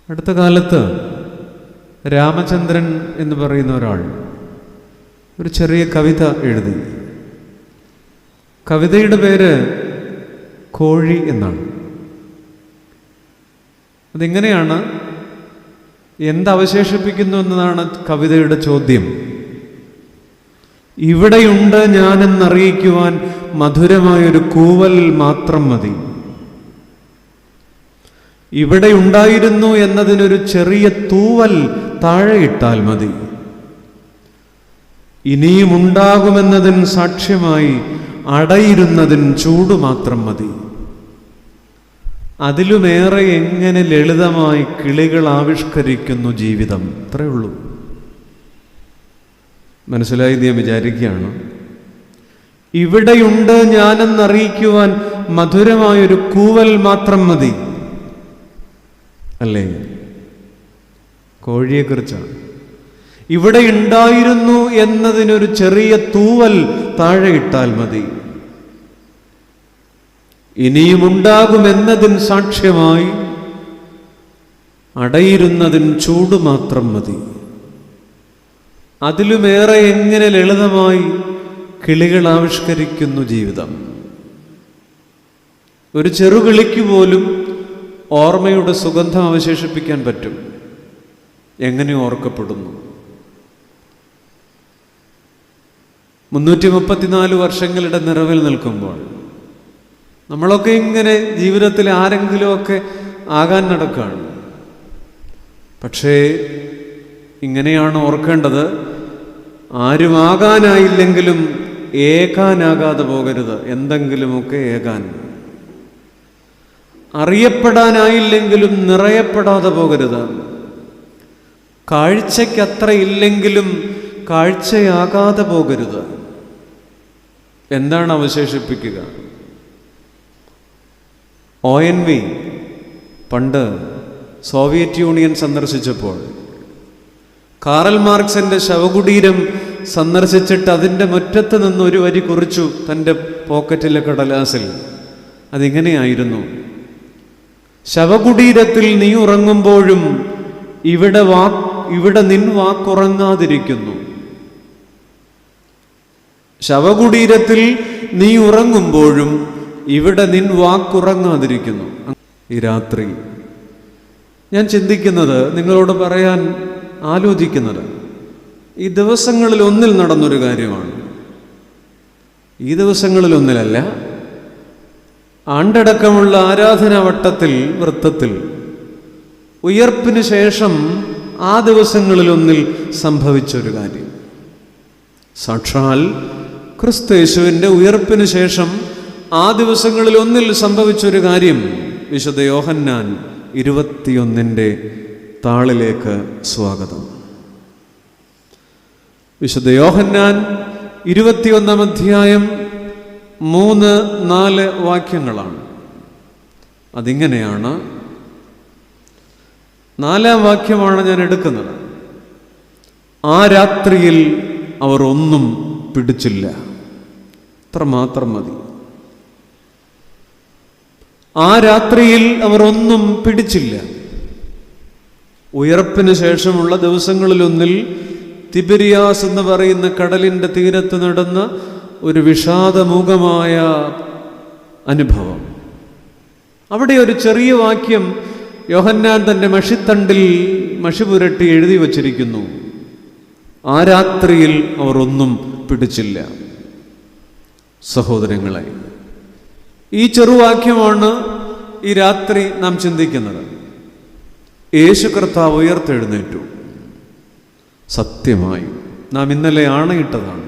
അടുത്ത കാലത്ത് രാമചന്ദ്രൻ എന്ന് പറയുന്ന ഒരാൾ ഒരു ചെറിയ കവിത എഴുതി. കവിതയുടെ പേര് കോഴി എന്നാണ്. അതിങ്ങനെയാണ്, എന്തവശേഷിപ്പിക്കുന്നു എന്നതാണ് കവിതയുടെ ചോദ്യം. ഇവിടെയുണ്ട് ഞാനെന്നറിയിക്കുവാൻ മധുരമായൊരു കൂവൽ മാത്രം മതി. ഇവിടെ ഉണ്ടായിരുന്നു എന്നതിനൊരു ചെറിയ തൂവൽ താഴെ ഇട്ടാൽ മതി. ഇനിയും ഉണ്ടാകുമെന്നതിന് സാക്ഷ്യമായി അടയിരുന്നതിന് ചൂട് മാത്രം മതി. അതിലുമേറെ എങ്ങനെ ലളിതമായി കിളികൾ ആവിഷ്കരിക്കുന്നു ജീവിതം. അത്രയേ ഉള്ളൂ. മനസ്സിലായി ഞാൻ വിചാരിക്കുകയാണ്. ഇവിടെയുണ്ട് ഞാനെന്നറിയിക്കുവാൻ മധുരമായൊരു കൂവൽ മാത്രം മതി. അല്ലേ? കോഴിയെക്കുറിച്ചാണ്. ഇവിടെ ഉണ്ടായിരുന്നു എന്നതിനൊരു ചെറിയ തൂവൽ താഴെ ഇട്ടാൽ മതി. ഇനിയും ഉണ്ടാകുമെന്നതിന് സാക്ഷ്യമായി അടയിരുന്നതിന് ചൂട് മാത്രം മതി. അതിലുമേറെ എങ്ങനെ ലളിതമായി കിളികൾ ആവിഷ്കരിക്കുന്നു ജീവിതം. ഒരു ചെറുകിളിക്ക് പോലും ഓർമ്മയുടെ സുഗന്ധം അവശേഷിപ്പിക്കാൻ പറ്റും. എങ്ങനെ ഓർക്കപ്പെടുന്നു? 334 വർഷങ്ങളുടെ നിറവിൽ നിൽക്കുമ്പോൾ നമ്മളൊക്കെ ഇങ്ങനെ ജീവിതത്തിൽ ആരെങ്കിലുമൊക്കെ ആകാൻ നടക്കുകയാണ്. പക്ഷേ ഇങ്ങനെയാണ് ഓർക്കേണ്ടത്, ആരുമാകാനായില്ലെങ്കിലും ഏകാനാകാതെ പോകരുത്. എന്തെങ്കിലുമൊക്കെ ഏകാൻ. അറിയപ്പെടാനായില്ലെങ്കിലും നിറയപ്പെടാതെ പോകരുത്. കാഴ്ചയ്ക്കത്ര ഇല്ലെങ്കിലും കാഴ്ചയാകാതെ പോകരുത്. എന്താണ് അവശേഷിപ്പിക്കുക? ONV പണ്ട് സോവിയറ്റ് യൂണിയൻ സന്ദർശിച്ചപ്പോൾ കാറൽ മാർക്സിന്റെ ശവകുടീരം സന്ദർശിച്ചിട്ട് അതിൻ്റെ മുറ്റത്ത് നിന്ന് ഒരു വരി കുറിച്ചു തൻ്റെ പോക്കറ്റിലെ കടലാസിൽ. അതിങ്ങനെയായിരുന്നു: ശവകുടീരത്തിൽ നീ ഉറങ്ങുമ്പോഴും ഇവിടെ നിൻ വാക്കുറങ്ങാതിരിക്കുന്നു. ശവകുടീരത്തിൽ നീ ഉറങ്ങുമ്പോഴും ഇവിടെ നിൻ വാക്കുറങ്ങാതിരിക്കുന്നു. ഈ രാത്രി ഞാൻ ചിന്തിക്കുന്നത്, നിങ്ങളോട് പറയാൻ ആലോചിക്കുന്നത്, ഈ ദിവസങ്ങളിൽ ഒന്നിൽ നടന്നൊരു കാര്യമാണ്. ഈ ദിവസങ്ങളിൽ ഒന്നിലല്ല, ആണ്ടടക്കമുള്ള ആരാധനാവട്ടത്തിൽ വൃത്തത്തിൽ ഉയർപ്പിന് ശേഷം ആ ദിവസങ്ങളിലൊന്നിൽ സംഭവിച്ചൊരു കാര്യം. സാക്ഷാൽ ക്രിസ്തുയേശുവിൻ്റെ ഉയർപ്പിന് ശേഷം ആ ദിവസങ്ങളിലൊന്നിൽ സംഭവിച്ചൊരു കാര്യം. വിശുദ്ധ യോഹന്നാൻ 21 താളിലേക്ക് സ്വാഗതം. വിശുദ്ധ യോഹന്നാൻ 21 അധ്യായം 3-4 വാക്യങ്ങളാണ്. അതിങ്ങനെയാണ്. 4-ാം വാക്യമാണ് ഞാൻ എടുക്കുന്നത്. ആ രാത്രിയിൽ അവർ ഒന്നും പിടിച്ചില്ല. അത്രമാത്രം മതി. ആ രാത്രിയിൽ അവർ ഒന്നും പിടിച്ചില്ല. ഉയർപ്പിന് ശേഷമുള്ള ദിവസങ്ങളിലൊന്നിൽ തിബിരിയാസ് എന്ന് പറയുന്ന കടലിൻ്റെ തീരത്ത് നടന്ന ഒരു വിഷാദമുഖമായ അനുഭവം. അവിടെ ഒരു ചെറിയ വാക്യം യോഹന്നാൻ തൻ്റെ മഷിത്തണ്ടിൽ മഷി പുരട്ടി എഴുതി വച്ചിരിക്കുന്നു: ആ രാത്രിയിൽ അവർ ഒന്നും പിടിച്ചില്ല. സഹോദരങ്ങളെ, ഈ ചെറുവാക്യമാണ് ഈ രാത്രി നാം ചിന്തിക്കുന്നത്. യേശു കർത്താവ് ഉയർത്തെഴുന്നേറ്റു. സത്യമായി നാം ഇന്നലെ ആണയിട്ടതാണ്.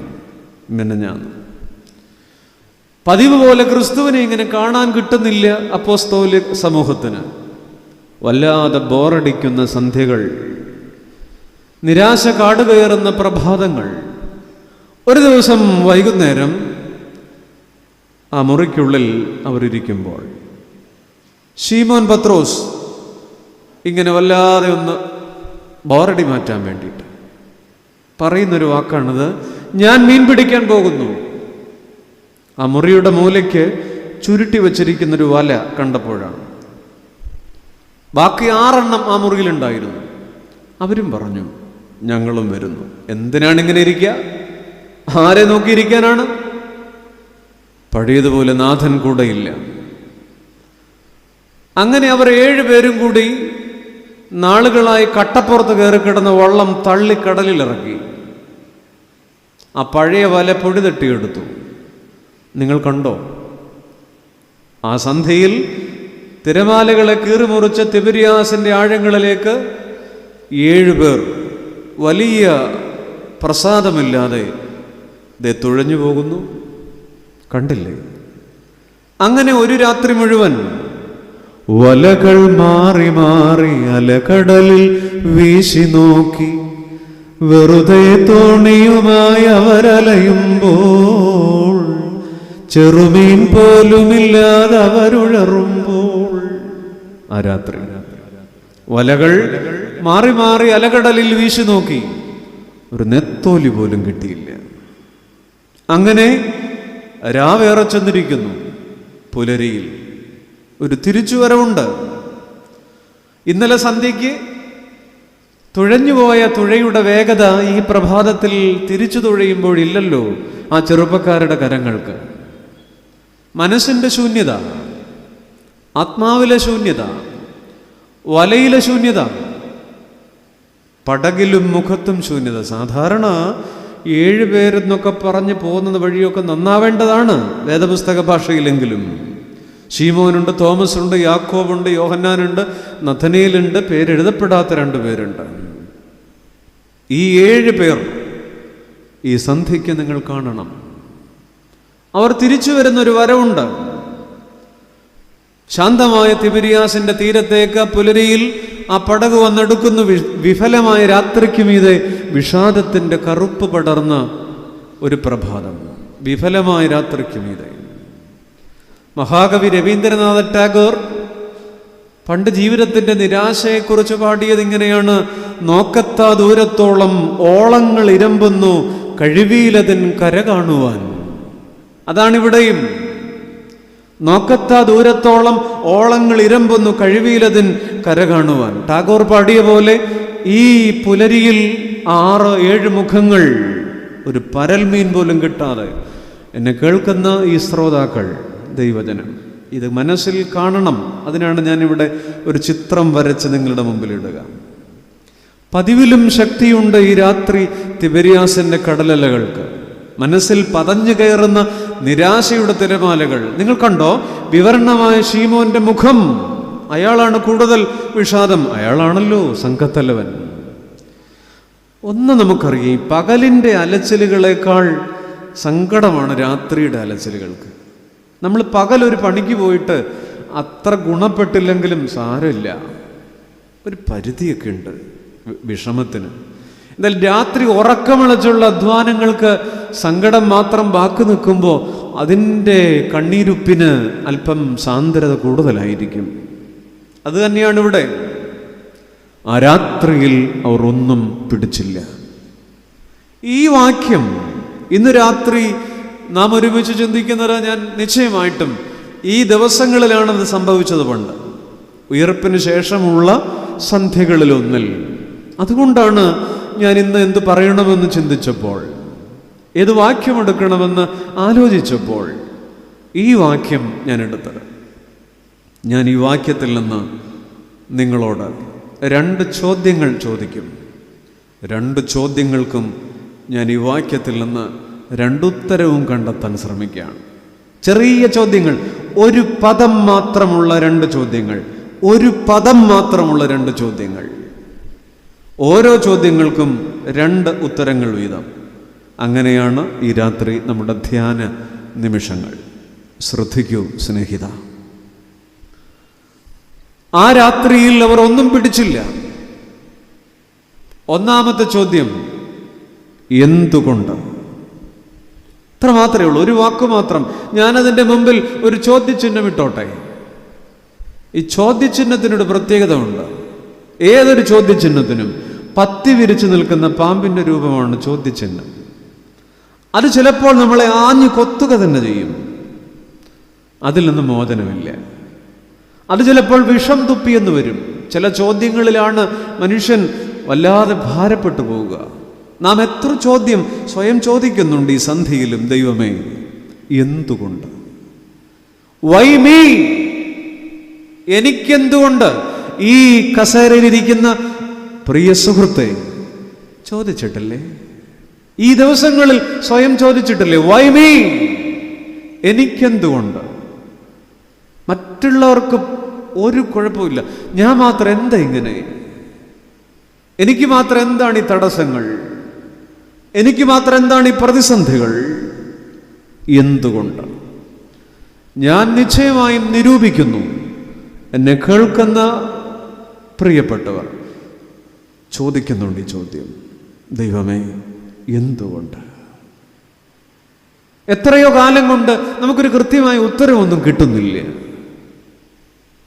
ഞാൻ പതിവ് പോലെ ക്രിസ്തുവിനെ ഇങ്ങനെ കാണാൻ കിട്ടുന്നില്ല. അപ്പോസ്തോലിക സമൂഹത്തിന് വല്ലാതെ ബോറടിക്കുന്ന സന്ധ്യകൾ, നിരാശ കാടുകയറുന്ന പ്രഭാതങ്ങൾ. ഒരു ദിവസം വൈകുന്നേരം ആ മുറിക്കുള്ളിൽ അവരിയ്ക്കുമ്പോൾ ശീമോൻ പത്രോസ് ഇങ്ങനെ വല്ലാതെ ഒന്ന് ബോറടി മാറ്റാൻ വേണ്ടിയിട്ട് പറയുന്നൊരു വാക്കാണത്: ഞാൻ മീൻ പിടിക്കാൻ പോകുന്നു. ആ മുറിയുടെ മൂലയ്ക്ക് ചുരുട്ടി വച്ചിരിക്കുന്നൊരു വല കണ്ടപ്പോഴാണ്. ബാക്കി 6 ആ മുറിയിലുണ്ടായിരുന്നു. അവരും പറഞ്ഞു, ഞങ്ങളും വരുന്നു. എന്തിനാണ് ഇങ്ങനെ ഇരിക്കുക? ആരെ നോക്കിയിരിക്കാനാണ്? പഴയതുപോലെ നാഥൻ കൂടെയില്ല. അങ്ങനെ അവർ 7 പേരും കൂടി നാളുകളായി കട്ടപ്പുറത്ത് കയറി കിടന്ന വള്ളം തള്ളി കടലിലിറക്കി. ആ പഴയ വല പൊടി തട്ടിയെടുത്തു. നിങ്ങൾ കണ്ടോ? ആ സന്ധ്യയിൽ തിരമാലകളെ കീറിമുറിച്ച തിബിരിയാസിന്റെ ആഴങ്ങളിലേക്ക് 7 പേർ വലിയ പ്രസാദമില്ലാതെ തുഴഞ്ഞു പോകുന്നു. കണ്ടില്ലേ? അങ്ങനെ ഒരു രാത്രി മുഴുവൻ വലകൾ മാറി മാറി അലകടലിൽ വീശി നോക്കി. വെറുതെ തോണിയുമായി അവരലയുമ്പോൾ, ചെറുമീൻ പോലുമില്ലാതെ അവരുഴറുമ്പോൾ. ആ രാത്രി വലകൾ മാറി മാറി അലകടലിൽ വീശി നോക്കി, ഒരു നെത്തോലി പോലും കിട്ടിയില്ല. അങ്ങനെ രാവേറെ ചെന്നിരിക്കുന്നു. പുലരിയിൽ ഒരു തിരിച്ചുവരവുണ്ട്. ഇന്നലെ സന്ധ്യയ്ക്ക് തുഴഞ്ഞുപോയ തുഴയുടെ വേഗത ഈ പ്രഭാതത്തിൽ തിരിച്ചു തുഴയുമ്പോഴില്ലല്ലോ ആ ചെറുപ്പക്കാരുടെ കരങ്ങൾക്ക്. മനസ്സിന്റെ ശൂന്യത, ആത്മാവിലെ ശൂന്യത, വലയിലെ ശൂന്യത, പടകിലും മുഖത്തും ശൂന്യത. സാധാരണ 7 പേരെന്നൊക്കെ പറഞ്ഞ് പോകുന്നത് വഴിയൊക്കെ നന്നാവേണ്ടതാണ് വേദപുസ്തക ഭാഷയിലെങ്കിലും. ശീമോനുണ്ട്, തോമസ് ഉണ്ട്, യാക്കോബുണ്ട്, യോഹന്നാനുണ്ട്, നഥനയേലുണ്ട്, പേരെഴുതപ്പെടാത്ത 2 പേരുണ്ട്. ഈ 7 പേർ ഈ സന്ധ്യയ്ക്ക് നിങ്ങൾ കാണണം. അവർ തിരിച്ചു വരുന്നൊരു വരവുണ്ട്. ശാന്തമായ തിബിരിയാസിന്റെ തീരത്തേക്ക് പുലരിയിൽ ആ പടക് വന്നെടുക്കുന്നു. വിഫലമായ രാത്രിക്ക് മീതെ വിഷാദത്തിന്റെ കറുപ്പ് പടർന്ന ഒരു പ്രഭാതം. വിഫലമായ രാത്രിക്ക് മീതെ. മഹാകവി രവീന്ദ്രനാഥ ടാഗോർ പണ്ട് ജീവിതത്തിന്റെ നിരാശയെക്കുറിച്ച് പാടിയത് ഇങ്ങനെയാണ്: നോക്കത്താ ദൂരത്തോളം ഓളങ്ങൾ ഇരമ്പുന്നു, കഴിവിയിലതിൻ കര കാണുവാൻ. അതാണിവിടെയും. നോക്കത്താ ദൂരത്തോളം ഓളങ്ങൾ ഇരമ്പുന്നു, കഴിവിയിലതിൻ കര കാണുവാൻ. ടാഗോർ പാടിയ പോലെ ഈ പുലരിയിൽ 6-7 മുഖങ്ങൾ, ഒരു പരൽമീൻ പോലും കിട്ടാതെ എന്നെ കേൾക്കുന്ന ഈ ശ്രോതാക്കൾ, ദൈവജനം, ഇത് മനസ്സിൽ കാണണം. അതിനാണ് ഞാനിവിടെ ഒരു ചിത്രം വരച്ച് നിങ്ങളുടെ മുമ്പിൽ ഇടുക. പതിവിലും ശക്തിയുണ്ട് ഈ രാത്രി തിബിരിയാസിന്റെ കടലലകൾക്ക്. മനസ്സിൽ പതഞ്ഞു കയറുന്ന നിരാശയുടെ തിരമാലകൾ. നിങ്ങൾ കണ്ടോ വിവരണമായ ശീമോന്റെ മുഖം? അയാളാണ് കൂടുതൽ വിഷാദം. അയാളാണല്ലോ സംഘത്തലവൻ. ഒന്ന് നമുക്കറിയാം, പകലിന്റെ അലച്ചിലുകളേക്കാൾ സങ്കടമാണ് രാത്രിയുടെ അലച്ചിലുകൾക്ക്. നമ്മൾ പകലൊരു പണിക്ക് പോയിട്ട് അത്ര ഗുണപ്പെട്ടില്ലെങ്കിലും സാരമില്ല, ഒരു പരിധിയൊക്കെ ഉണ്ട് വിഷമത്തിന്. എന്നാൽ രാത്രി ഉറക്കമിളച്ചുള്ള അധ്വാനങ്ങൾക്ക് സങ്കടം മാത്രം ബാക്കി നിൽക്കുമ്പോൾ അതിൻ്റെ കണ്ണീരുപ്പിന് അല്പം സാന്ദ്രത കൂടുതലായിരിക്കും. അത് തന്നെയാണ് ഇവിടെ. ആ രാത്രിയിൽ അവർ ഒന്നും പിടിച്ചില്ല. ഈ വാക്യം ഇന്ന് രാത്രി നാം ഒരുമിച്ച് ചിന്തിക്കുന്നത് ഞാൻ നിശ്ചയമായിട്ടും ഈ ദിവസങ്ങളിലാണത് സംഭവിച്ചത്. പണ്ട് ഉയർപ്പിന് ശേഷമുള്ള സന്ധ്യകളിലൊന്നിൽ. അതുകൊണ്ടാണ് ഞാൻ ഇന്ന് എന്ത് പറയണമെന്ന് ചിന്തിച്ചപ്പോൾ, ഏത് വാക്യം എടുക്കണമെന്ന് ആലോചിച്ചപ്പോൾ ഈ വാക്യം ഞാൻ എടുത്തത്. ഞാൻ ഈ വാക്യത്തിൽ നിന്ന് നിങ്ങളോട് 2 ചോദ്യങ്ങൾ ചോദിക്കും. 2 ചോദ്യങ്ങൾക്കും ഞാൻ ഈ വാക്യത്തിൽ നിന്ന് 2 ഉത്തരവും കണ്ടെത്താൻ ശ്രമിക്കുകയാണ്. ചെറിയ ചോദ്യങ്ങൾ, ഒരു പദം മാത്രമുള്ള 2 ചോദ്യങ്ങൾ, ഒരു പദം മാത്രമുള്ള 2 ചോദ്യങ്ങൾ. ഓരോ ചോദ്യങ്ങൾക്കും 2 ഉത്തരങ്ങൾ വീതം. അങ്ങനെയാണ് ഈ രാത്രി നമ്മുടെ ധ്യാന നിമിഷങ്ങൾ. ശ്രദ്ധിക്കൂ സ്നേഹിത. ആ രാത്രിയിൽ അവർ ഒന്നും പിടിച്ചില്ല. ഒന്നാമത്തെ ചോദ്യം, എന്തുകൊണ്ട്? ഇത്ര മാത്രമേ ഉള്ളൂ, ഒരു വാക്ക് മാത്രം. ഞാനതിൻ്റെ മുമ്പിൽ ഒരു ചോദ്യചിഹ്നം ഇട്ടോട്ടെ. ഈ ചോദ്യചിഹ്നത്തിനൊരു പ്രത്യേകത ഉണ്ട്. ഏതൊരു ചോദ്യചിഹ്നത്തിനും പത്തി വിരിച്ചു നിൽക്കുന്ന പാമ്പിന്റെ രൂപമാണ് ചോദ്യചിഹ്നം. അത് ചിലപ്പോൾ നമ്മളെ ആഞ്ഞു കൊത്തുക തന്നെ ചെയ്യും. അതിൽ നിന്ന് മോചനമില്ല. അത് ചിലപ്പോൾ വിഷം തുപ്പിയെന്ന് വരും. ചില ചോദ്യങ്ങളിലാണ് മനുഷ്യൻ വല്ലാതെ ഭാരപ്പെട്ടു പോവുക. നാം എത്ര ചോദ്യം സ്വയം ചോദിക്കുന്നുണ്ട് ഈ സന്ധിയിലും. ദൈവമേ, എന്തുകൊണ്ട്? Why me? എനിക്കെന്തുകൊണ്ട്? ഈ കസേരയിലിരിക്കുന്ന പ്രിയ സുഹൃത്തെ ചോദിച്ചിട്ടില്ലേ? ഈ ദിവസങ്ങളിൽ സ്വയം ചോദിച്ചിട്ടില്ലേ? Y me? എനിക്കെന്തുകൊണ്ട്? മറ്റുള്ളവർക്ക് ഒരു കുഴപ്പമില്ല, ഞാൻ മാത്രം എന്താ ഇങ്ങനെ? എനിക്ക് മാത്രം എന്താണ് ഈ തടസ്സങ്ങൾ? എനിക്ക് മാത്രം എന്താണ് ഈ പ്രതിസന്ധികൾ? എന്തുകൊണ്ട്? ഞാൻ നിശ്ചയമായും നിരൂപിക്കുന്നു, എന്നെ കേൾക്കുന്ന പ്രിയപ്പെട്ടവർ ചോദിക്കുന്നുണ്ട് ഈ ചോദ്യം. ദൈവമേ, എന്തുകൊണ്ട്? എത്രയോ കാലം കൊണ്ട് നമുക്കൊരു കൃത്യമായ ഉത്തരവൊന്നും കിട്ടുന്നില്ല.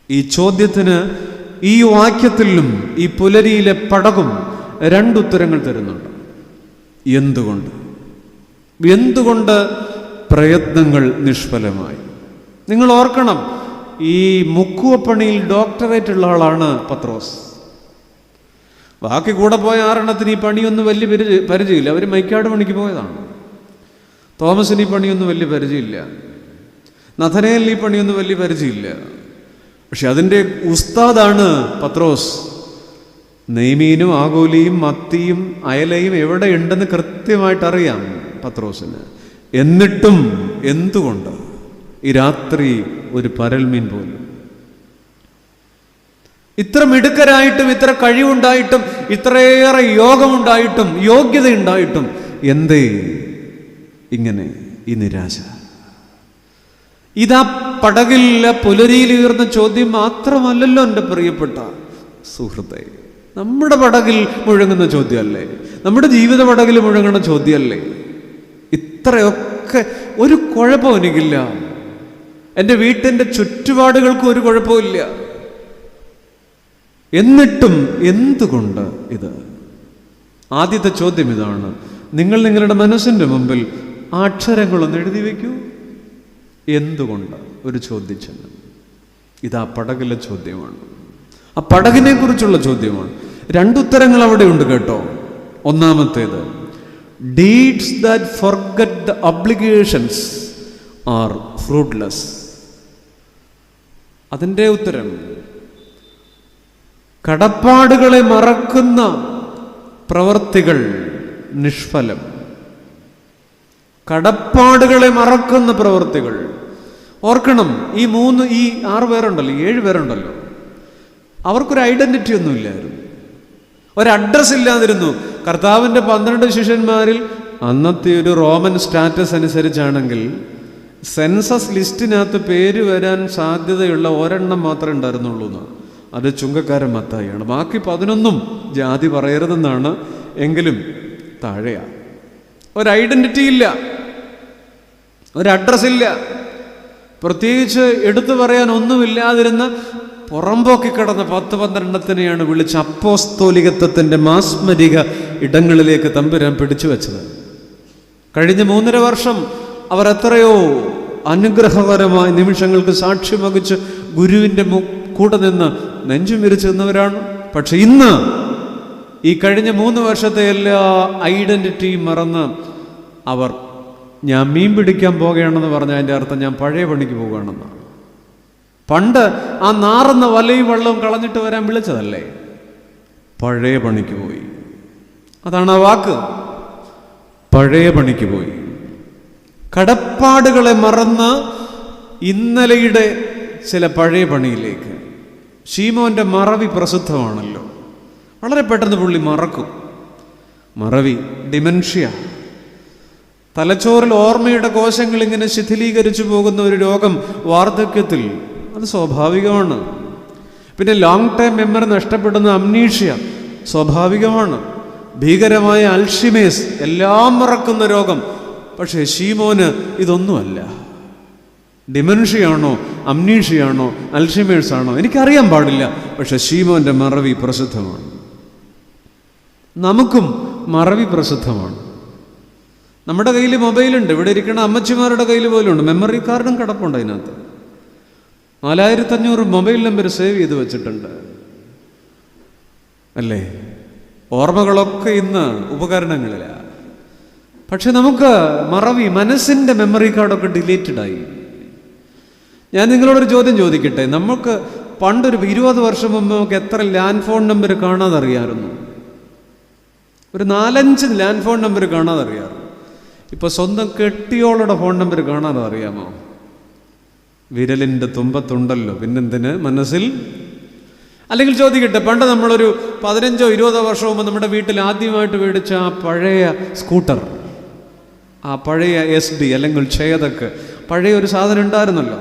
ഈ ചോദ്യത്തിന് ഈ വാക്യത്തിലും ഈ പുലരിയിലെ പടകും രണ്ടുത്തരങ്ങൾ തരുന്നുണ്ട്. എന്തുകൊണ്ട്? എന്തുകൊണ്ട് പ്രയത്നങ്ങൾ നിഷ്ഫലമായി? നിങ്ങൾ ഓർക്കണം, ഈ മുക്കുവപ്പണിയിൽ ഡോക്ടറേറ്റ് ഉള്ള ആളാണ് പത്രോസ്. ബാക്കി കൂടെ പോയ 6 ഈ പണിയൊന്നും വലിയ പരിചയമില്ല. അവർ മൈക്കാട് പണിക്ക് പോയതാണ്. തോമസിന് ഈ പണിയൊന്നും വലിയ പരിചയമില്ല. നഥനേലിന് ഈ പണിയൊന്നും വലിയ പരിചയമില്ല. പക്ഷെ അതിൻ്റെ ഉസ്താദാണ് പത്രോസ്. നെയ്മീനും ആഗോലിയും മത്തിയും അയലയും എവിടെ ഉണ്ടെന്ന് കൃത്യമായിട്ട് അറിയാം പത്രോസിന്. എന്നിട്ടും എന്തുകൊണ്ട് ഈ രാത്രി ഒരു പരൽമീൻ പോലും? ഇത്ര മിടുക്കരായിട്ടും ഇത്ര കഴിവുണ്ടായിട്ടും ഇത്രയേറെ യോഗമുണ്ടായിട്ടും യോഗ്യതയുണ്ടായിട്ടും എന്തേ ഇങ്ങനെ ഈ നിരാശ? ഇതാ പടകില്ല പുലരിയിൽ ഉയർന്ന ചോദ്യം മാത്രമല്ലല്ലോ എൻ്റെ പ്രിയപ്പെട്ട സുഹൃത്തെ. നമ്മുടെ പടകിൽ മുഴങ്ങുന്ന ചോദ്യമല്ലേ? നമ്മുടെ ജീവിത പടകിൽ മുഴങ്ങുന്ന ചോദ്യമല്ലേ? ഇത്രയൊക്കെ ഒരു കുഴപ്പം എനിക്കില്ല, എൻ്റെ വീട്ടിൻ്റെ ചുറ്റുപാടുകൾക്ക് ഒരു കുഴപ്പമില്ല, എന്നിട്ടും എന്തുകൊണ്ട് ഇത്? ആദ്യത്തെ ചോദ്യം ഇതാണ്. നിങ്ങൾ നിങ്ങളുടെ മനസ്സിൻ്റെ മുമ്പിൽ ആ അക്ഷരങ്ങളൊന്ന് എഴുതി വയ്ക്കൂ. എന്തുകൊണ്ട്? ഒരു ചോദ്യചിഹ്നം. ഇതാ പടകിലെ ചോദ്യമാണ്, ആ പടകിനെ കുറിച്ചുള്ള ചോദ്യമാണ്. രണ്ടുത്തരങ്ങൾ അവിടെ ഉണ്ട് കേട്ടോ. ഒന്നാമത്തേത്, deeds that forget the obligations are fruitless. അതിൻ്റെ ഉത്തരം, കടപ്പാടുകളെ മറക്കുന്ന പ്രവർത്തികൾ നിഷ്ഫലം. കടപ്പാടുകളെ മറക്കുന്ന പ്രവർത്തികൾ. ഓർക്കണം, ഈ 6 പേരുണ്ടല്ലോ, 7 പേരുണ്ടല്ലോ, അവർക്കൊരു ഐഡന്റിറ്റി ഒന്നുമില്ലായിരുന്നു, ഒരു അഡ്രസ് ഇല്ലാതിരുന്നു. കർത്താവിൻ്റെ 12 ശിഷ്യന്മാരിൽ അന്നത്തെ ഒരു റോമൻ സ്റ്റാറ്റസ് അനുസരിച്ചാണെങ്കിൽ സെൻസസ് ലിസ്റ്റിനകത്ത് പേര് വരാൻ സാധ്യതയുള്ള ഒരെണ്ണം മാത്രമേ ഉണ്ടായിരുന്നുള്ളൂ എന്നാണ്. അത് ചുങ്കക്കാരൻ മത്തായിയാണ്. ബാക്കി 11 ജാതി പറയരുതെന്നാണ്, എങ്കിലും താഴെയാണ്. ഒരു ഐഡന്റിറ്റി ഇല്ല, ഒരു അഡ്രസ് ഇല്ല, പ്രത്യേകിച്ച് എടുത്തു പറയാൻ ഒന്നുമില്ലാതിരുന്ന പുറമ്പോക്കി കിടന്ന 10-12 വിളിച്ച് അപ്പോസ്തോലികത്വത്തിൻ്റെ മാസ്മരിക ഇടങ്ങളിലേക്ക് തമ്പുരാൻ പിടിച്ചു വെച്ചത്. കഴിഞ്ഞ 3.5 വർഷം അവർ എത്രയോ അനുഗ്രഹകരമായ നിമിഷങ്ങൾക്ക് സാക്ഷ്യം വഹിച്ച് ഗുരുവിൻ്റെ കൂടെ നിന്ന് നെഞ്ചും വിരിച്ചു നിന്നവരാണ്. പക്ഷെ ഇന്ന് ഈ കഴിഞ്ഞ 3 വർഷത്തെ എല്ലാ ഐഡന്റിറ്റിയും മറന്ന് അവർ ഞാൻ മീൻ പിടിക്കാൻ പോകുകയാണെന്ന് പറഞ്ഞാൽ അതിൻ്റെ അർത്ഥം ഞാൻ പഴയ പണിക്ക് പോകുകയാണെന്നാണ്. പണ്ട് ആ നാറുന്ന വലയും വെള്ളവും കളഞ്ഞിട്ട് വരാൻ വിളിച്ചതല്ലേ, പഴയ പണിക്ക് പോയി. അതാണ് ആ വാക്ക്, പഴയ പണിക്ക് പോയി. കടപ്പാടുകളെ മറന്ന് ഇന്നലെയുടെ ചില പഴയ പണിയിലേക്ക്. ശീമോൻ്റെ മറവി പ്രസിദ്ധമാണല്ലോ, വളരെ പെട്ടെന്ന് പുള്ളി മറക്കും. മറവി, ഡിമെൻഷ്യ, തലച്ചോറിൽ ഓർമ്മയുടെ കോശങ്ങൾ ഇങ്ങനെ ശിഥിലീകരിച്ചു പോകുന്ന ഒരു രോഗം വാർദ്ധക്യത്തിൽ, അത് സ്വാഭാവികമാണ്. പിന്നെ ലോങ് ടൈം മെമ്മറി നഷ്ടപ്പെടുന്ന അംനീഷ്യ സ്വാഭാവികമാണ്. ഭീകരമായ അൽഷിമേഴ്സ്, എല്ലാം മറക്കുന്ന രോഗം. പക്ഷേ ശീമോന് ഇതൊന്നുമല്ല. ഡിമെൻഷ്യയാണോ, അംനീഷ്യയാണോ, അൽഷിമേഴ്സ് ആണോ എനിക്കറിയാൻ പാടില്ല, പക്ഷെ ശീമോൻ്റെ മറവി പ്രസിദ്ധമാണ്. നമുക്കും മറവി പ്രസിദ്ധമാണ്. നമ്മുടെ കയ്യിൽ മൊബൈലുണ്ട്, ഇവിടെ ഇരിക്കുന്ന അമ്മച്ചിമാരുടെ കയ്യിൽ പോലും ഉണ്ട്, മെമ്മറി കാർഡും കിടപ്പുണ്ട് അതിനകത്ത്. 4500 മൊബൈൽ നമ്പർ സേവ് ചെയ്ത് വെച്ചിട്ടുണ്ട് അല്ലേ? ഓർമ്മകളൊക്കെ ഇന്ന് ഉപകരണങ്ങളിലാണ്. പക്ഷെ നമുക്ക് മറവി, മനസ്സിൻ്റെ മെമ്മറി കാർഡൊക്കെ ഡിലീറ്റഡായി. ഞാൻ നിങ്ങളോടൊരു ചോദ്യം ചോദിക്കട്ടെ. നമുക്ക് പണ്ടൊരു 20 വർഷം മുമ്പ് നമുക്ക് എത്ര ലാൻഡ് ഫോൺ നമ്പർ കാണാതെ അറിയാമായിരുന്നു? ഒരു 4-5 ലാൻഡ് ഫോൺ നമ്പർ കാണാതെ അറിയാമായിരുന്നു. ഇപ്പോൾ സ്വന്തം കെട്ടിയോളുടെ ഫോൺ നമ്പർ കാണാതെ അറിയാമോ? വിരലിൻ്റെ തുമ്പത്തുണ്ടല്ലോ, പിന്നെന്തിന് മനസ്സിൽ? അല്ലെങ്കിൽ ചോദിക്കട്ടെ, പണ്ട് നമ്മളൊരു 15-20 വർഷം മുമ്പ് നമ്മുടെ വീട്ടിൽ ആദ്യമായിട്ട് മേടിച്ച ആ പഴയ സ്കൂട്ടർ, ആ പഴയ SD അല്ലെങ്കിൽ ചേതക്ക്, പഴയ ഒരു സാധനം ഉണ്ടായിരുന്നല്ലോ,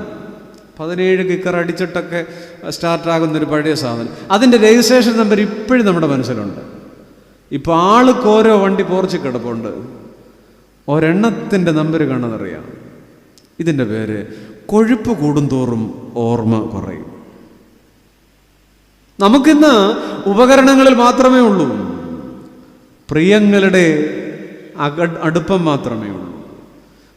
17 കിക്കർ അടിച്ചിട്ടൊക്കെ സ്റ്റാർട്ടാകുന്നൊരു പഴയ സാധനം. അതിൻ്റെ രജിസ്ട്രേഷൻ നമ്പർ ഇപ്പോഴും നമ്മുടെ മനസ്സിലുണ്ട്. ഇപ്പോൾ ആൾക്ക് ഓരോ വണ്ടി പോർച്ച് കിടപ്പുണ്ട്, ഒരെണ്ണത്തിൻ്റെ നമ്പർ കാണാതറിയാം. ഇതിൻ്റെ പേര് കൊഴുപ്പ് കൂടുന്തോറും ഓർമ്മ കുറയും. നമുക്കിന്ന് ഉപകരണങ്ങളിൽ മാത്രമേ ഉള്ളൂ, പ്രിയങ്ങളുടെ അടുപ്പം മാത്രമേ ഉള്ളൂ.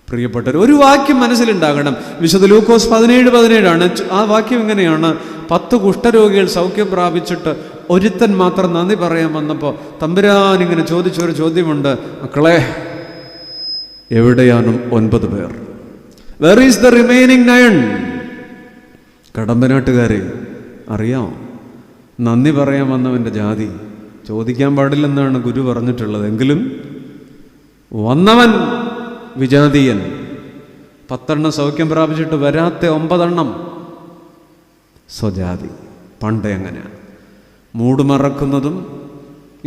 പ്രിയപ്പെട്ടവർ, ഒരു വാക്യം മനസ്സിലുണ്ടാകണം. വിശുദ്ധ ലൂക്കോസ് 17:17 ആ വാക്യം ഇങ്ങനെയാണ്: 10 കുഷ്ഠരോഗികൾ സൗഖ്യം പ്രാപിച്ചിട്ട് ഒരുത്തൻ മാത്രം നന്ദി പറയാൻ വന്നപ്പോൾ തമ്പുരാൻ ഇങ്ങനെ ചോദിച്ചൊരു ചോദ്യമുണ്ട്: മക്കളെ, എവിടെയാണ് 9 പേർ? Where is the remaining 9? കടമ്പനാട്ടുകാരെ, അറിയാമോ നന്ദി പറയാൻ വന്നവൻ്റെ ജാതി? ചോദിക്കാൻ പാടില്ലെന്നാണ് ഗുരു പറഞ്ഞിട്ടുള്ളത്. എങ്കിലും വന്നവൻ വിജാതീയൻ. 10 സൗഖ്യം പ്രാപിച്ചിട്ട് വരാത്ത 9 സ്വജാതി. പണ്ടേ അങ്ങനെയാണ്. മൂട് മറക്കുന്നതും